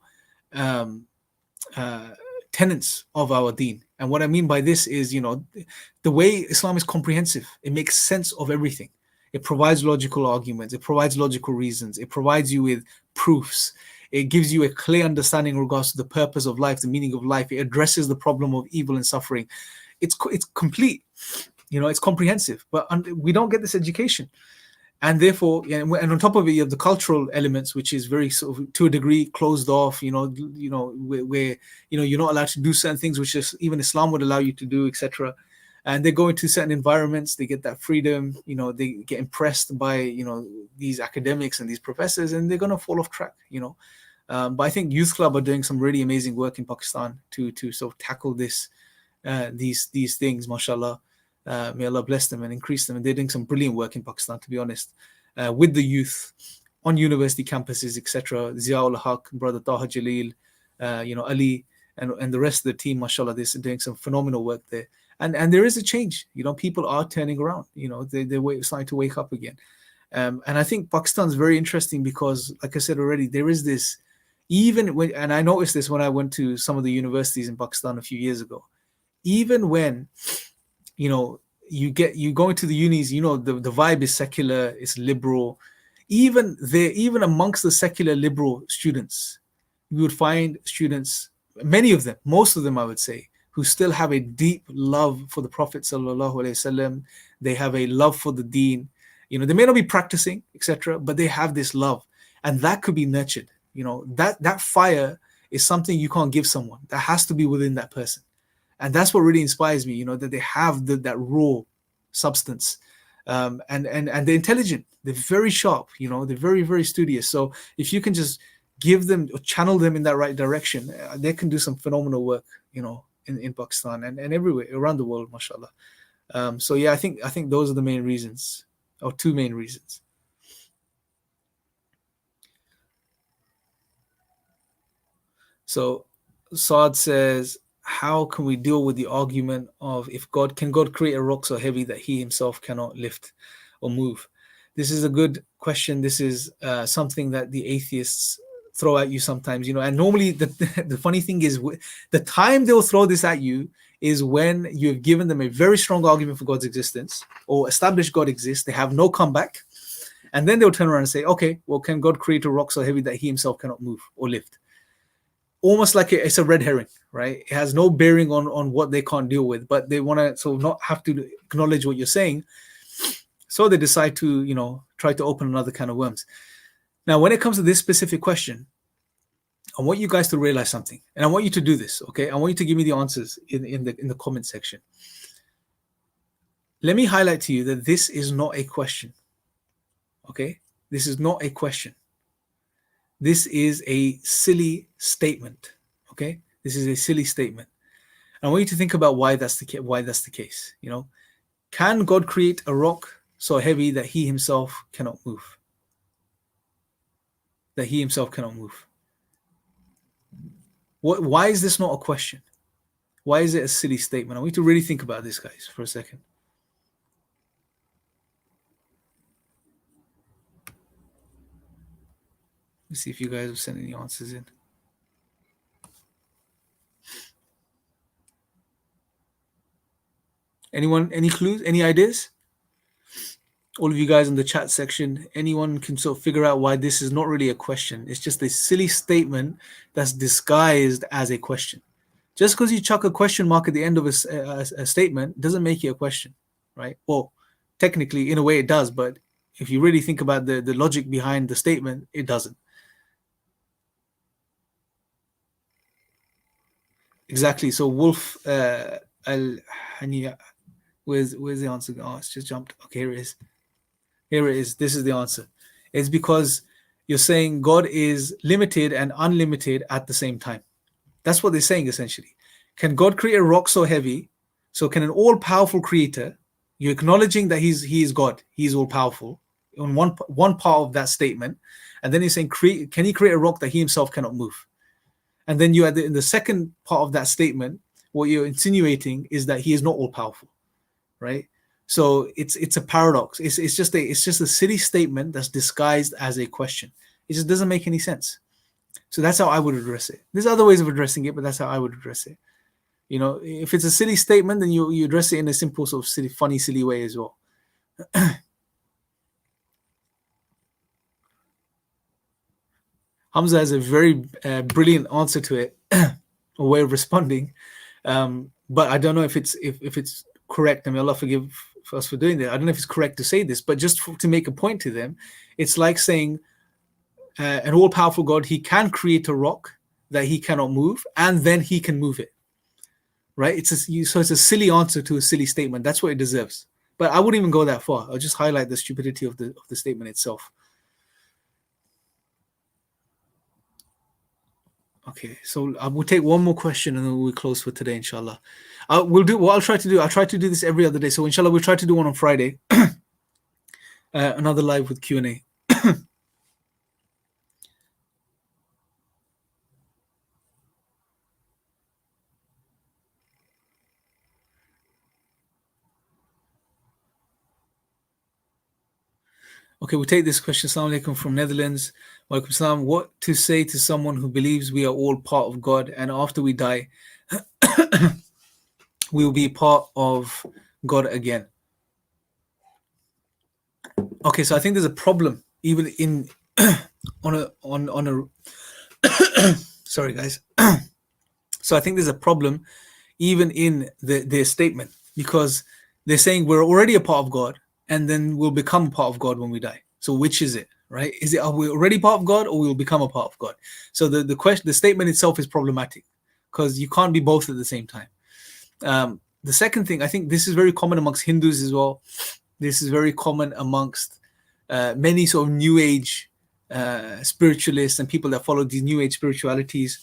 tenets of our deen. And what I mean by this is, the way Islam is comprehensive. It makes sense of everything. It provides logical arguments. It provides logical reasons. It provides you with proofs. It gives you a clear understanding in regards to the purpose of life, the meaning of life. It addresses the problem of evil and suffering. It's complete. It's comprehensive. But we don't get this education. And therefore, and on top of it, you have the cultural elements, which is very sort of, to a degree, closed off. Where you're not allowed to do certain things which even Islam would allow you to do, etc. And they go into certain environments, they get that freedom. They get impressed by these academics and these professors, and they're gonna fall off track. But I think Youth Club are doing some really amazing work in Pakistan to sort of tackle these things, mashallah. May Allah bless them and increase them. And they're doing some brilliant work in Pakistan, to be honest, with the youth on university campuses, etc. Ziaul Haq, brother Taha Jalil, Ali, and the rest of the team, mashallah, they're doing some phenomenal work there. And there is a change. People are turning around. They're starting to wake up again. And I think Pakistan's very interesting because, like I said already, there is this, and I noticed this when I went to some of the universities in Pakistan a few years ago, even when you go into the unis, the vibe is secular, it's liberal. Even amongst the secular liberal students, you would find students, many of them, most of them, I would say, who still have a deep love for the Prophet sallallahu alaihi wasallam. They have a love for the deen. They may not be practicing, etc., but they have this love, and that could be nurtured. That fire is something you can't give someone. That has to be within that person. And that's what really inspires me, that they have that raw substance, and they're intelligent. They're very sharp, they're very, very studious. So if you can just give them or channel them in that right direction, they can do some phenomenal work, in Pakistan and everywhere around the world, mashallah. So yeah, I think those are the main reasons, or two main reasons. So Saad says, how can we deal with the argument of can God create a rock so heavy that he himself cannot lift or move? This is a good question. This is something that the atheists throw at you sometimes, and normally the funny thing is, the time they'll throw this at you is when you've given them a very strong argument for God's existence or established God exists. They have no comeback. And then they'll turn around and say, okay, well, can God create a rock so heavy that he himself cannot move or lift? Almost like it's a red herring, right? It has no bearing on what they can't deal with, but they want to sort of not have to acknowledge what you're saying. So they decide to, try to open another can of worms. Now, when it comes to this specific question, I want you guys to realize something, and I want you to do this, okay? I want you to give me the answers in the comment section. Let me highlight to you that this is not a question, okay? This is not a question. this is a silly statement. Okay, this is a silly statement. And I want you to think about why that's the case. You know, can God create a rock so heavy that he himself cannot move? That he himself cannot move. Why is this not a question? Why is it a silly statement? I want you to really think about this, guys, for a second. Let's see if you guys have sent any answers in. Anyone, any clues, any ideas? All of you guys in the chat section, anyone can sort of figure out why this is not really a question. It's just a silly statement that's disguised as a question. Just because you chuck a question mark at the end of a statement doesn't make it a question, right? Well, technically, in a way it does, but if you really think about the logic behind the statement, it doesn't. Exactly. So Wolf Al-Haniya, where's the answer? Oh, it's just jumped. Okay, here it is. Here it is. This is the answer. It's because you're saying God is limited and unlimited at the same time. That's what they're saying essentially. Can God create a rock so heavy? So can an all-powerful creator, you're acknowledging that he is God, he's all-powerful on one part of that statement, and then you're saying, can he create a rock that he himself cannot move? And then you in the second part of that statement, what you're insinuating is that he is not all-powerful, right? So it's a paradox. It's just a silly statement that's disguised as a question. It just doesn't make any sense. So that's how I would address it. There's other ways of addressing it, but that's how I would address it. You know, if it's a silly statement, then you address it in a simple sort of silly, funny, silly way as well. Hamza has a very brilliant answer to it, a way of responding. But I don't know if it's correct. I mean, Allah forgive us for doing that. I don't know if it's correct to say this, but just to make a point to them, it's like saying an all-powerful God, he can create a rock that he cannot move, and then he can move it. Right? So it's a silly answer to a silly statement. That's what it deserves. But I wouldn't even go that far. I'll just highlight the stupidity of the statement itself. Okay, so we'll take one more question and then we'll close for today, inshallah. We'll do what I'll try to do this every other day. So inshallah, we'll try to do one on Friday. Another live with Q&A. Okay, we'll take this question. Assalamu alaikum from Netherlands. Wa alaikum salam. What to say to someone who believes we are all part of God and after we die, we will be part of God again? Okay, so I think there's a problem even in on a sorry guys. So I think there's a problem even in their statement, because they're saying we're already a part of God and then we'll become part of God when we die. So which is it, right? Is it, are we already part of God or we'll become a part of God? So the question, the statement itself is problematic because you can't be both at the same time. The second thing, I think this is very common amongst Hindus as well. This is very common amongst many sort of New Age spiritualists and people that follow these New Age spiritualities,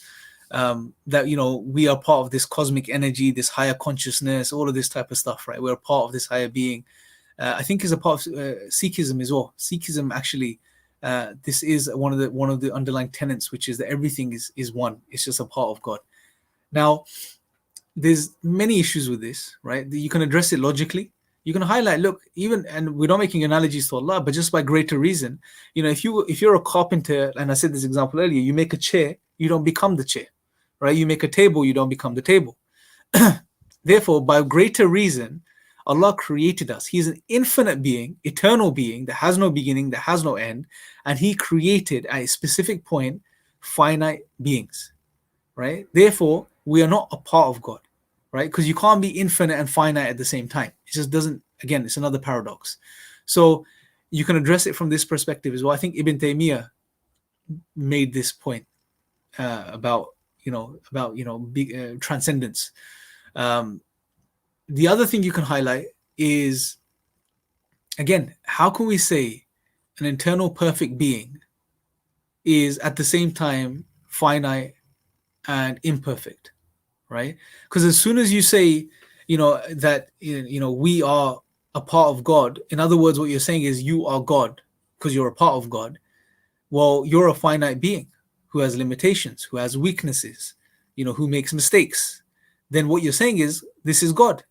that, you know, we are part of this cosmic energy, this higher consciousness, all of this type of stuff, right? We're a part of this higher being. I think is a part of Sikhism as well. Sikhism actually, this is one of the underlying tenets, which is that everything is one. It's just a part of God. Now, there's many issues with this, right? You can address it logically. You can highlight, look, even, and we're not making analogies to Allah, but just by greater reason, you know, if you're a carpenter, and I said this example earlier, you make a chair, you don't become the chair, right? You make a table, you don't become the table. Therefore, by greater reason, Allah created us. He's an infinite being, eternal being that has no beginning, that has no end, and He created at a specific point finite beings, right? Therefore, we are not a part of God, right? Because you can't be infinite and finite at the same time. It just doesn't, again, it's another paradox. So you can address it from this perspective as well. I think Ibn Taymiyyah made this point about transcendence. The other thing you can highlight is, again, how can we say an eternal perfect being is at the same time finite and imperfect, right? Because as soon as you say, that we are a part of God, in other words, what you're saying is you are God because you're a part of God. Well, you're a finite being who has limitations, who has weaknesses, who makes mistakes. Then what you're saying is this is God.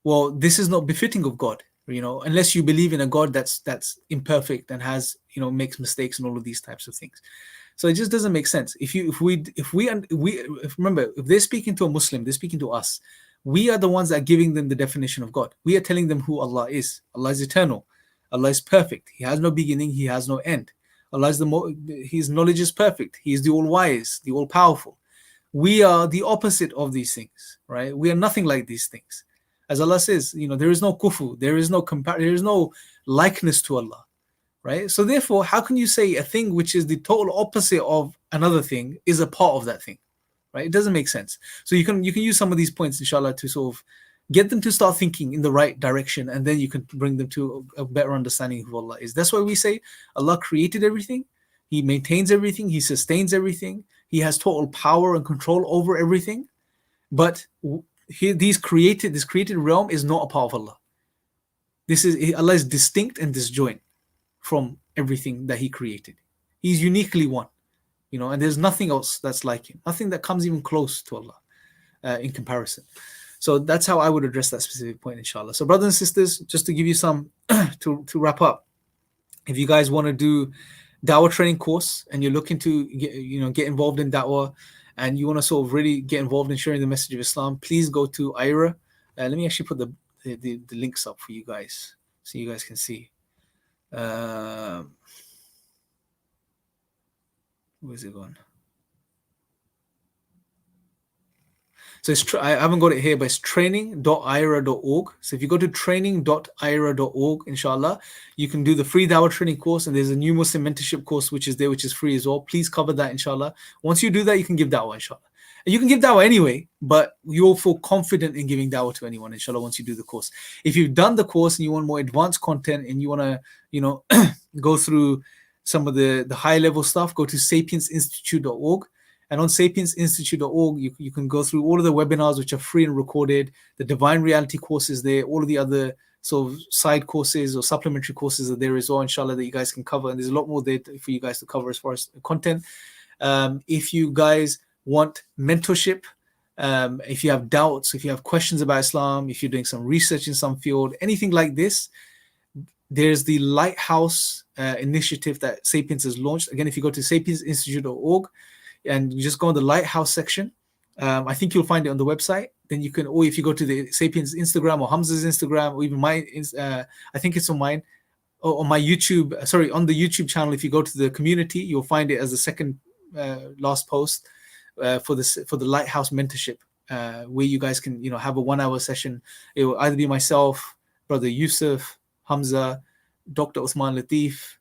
Well, this is not befitting of God, unless you believe in a God that's imperfect and has, makes mistakes and all of these types of things. So it just doesn't make sense. If remember, if they're speaking to a Muslim, they're speaking to us. We are the ones that are giving them the definition of God. We are telling them who Allah is. Allah is eternal. Allah is perfect. He has no beginning. He has no end. Allah is His knowledge is perfect. He is the all-wise, the all-powerful. We are the opposite of these things, right? We are nothing like these things. As Allah says, there is no kufu, there is no likeness to Allah, right? So therefore, how can you say a thing which is the total opposite of another thing is a part of that thing, right? It doesn't make sense. So you can use some of these points, inshallah, to sort of get them to start thinking in the right direction, and then you can bring them to a better understanding of who Allah is. That's why we say Allah created everything, He maintains everything, He sustains everything, He has total power and control over everything. But this created realm is not a part of Allah. Allah is distinct and disjoint from everything that He created. He's uniquely one, and there's nothing else that's like Him, nothing that comes even close to Allah in comparison. So that's how I would address that specific point, inshallah. So brothers and sisters, just to give you some to wrap up, if you guys want to do Dawah Training course and you're looking to get involved in Dawah, and you want to sort of really get involved in sharing the message of Islam, please go to IRA. Let me actually put the links up for you guys so you guys can see. Where's it gone? So I haven't got it here, but it's training.ira.org. So if you go to training.ira.org, inshallah, you can do the free Dawah Training course, and there's a new Muslim mentorship course which is there, which is free as well. Please cover that, inshallah. Once you do that, you can give Dawah, inshallah. And you can give Dawah anyway, but you'll feel confident in giving Dawah to anyone, inshallah, once you do the course. If you've done the course and you want more advanced content and you want to, go through some of the high level stuff, go to sapiensinstitute.org. And on sapiensinstitute.org, you can go through all of the webinars which are free and recorded, the Divine Reality courses there, all of the other sort of side courses or supplementary courses are there as well, inshallah, that you guys can cover. And there's a lot more there for you guys to cover as far as content. If you guys want mentorship, if you have doubts, if you have questions about Islam, if you're doing some research in some field, anything like this, there's the Lighthouse initiative that Sapiens has launched. Again, if you go to sapiensinstitute.org, and you just go on the Lighthouse section, I think you'll find it on the website. Then you can, or if you go to the Sapiens Instagram or Hamza's Instagram, or even mine, I think it's on mine, or on my YouTube, on the YouTube channel, if you go to the community, you'll find it as the second last post for the Lighthouse mentorship, where you guys can, have a 1 hour session. It will either be myself, Brother Yusuf, Hamza, Dr. Uthman Latif,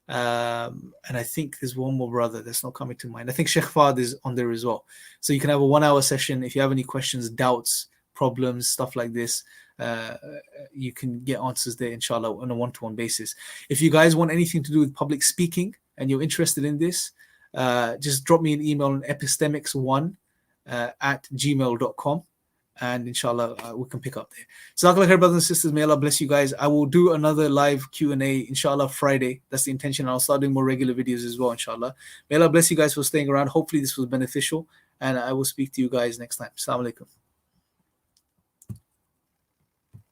and I think there's one more brother that's not coming to mind. I think Sheikh Fahd is on there as well. So you can have a 1 hour session. If you have any questions, doubts, problems, stuff like this, you can get answers there, inshallah, on a one-to-one basis. If you guys want anything to do with public speaking and you're interested in this, just drop me an email on epistemics1@gmail.com. And inshallah, we can pick up there. So, brothers and sisters, may Allah bless you guys. I will do another live Q&A, inshallah, Friday. That's the intention. I'll start doing more regular videos as well, inshallah. May Allah bless you guys for staying around. Hopefully this was beneficial. And I will speak to you guys next time. Assalamu alaikum.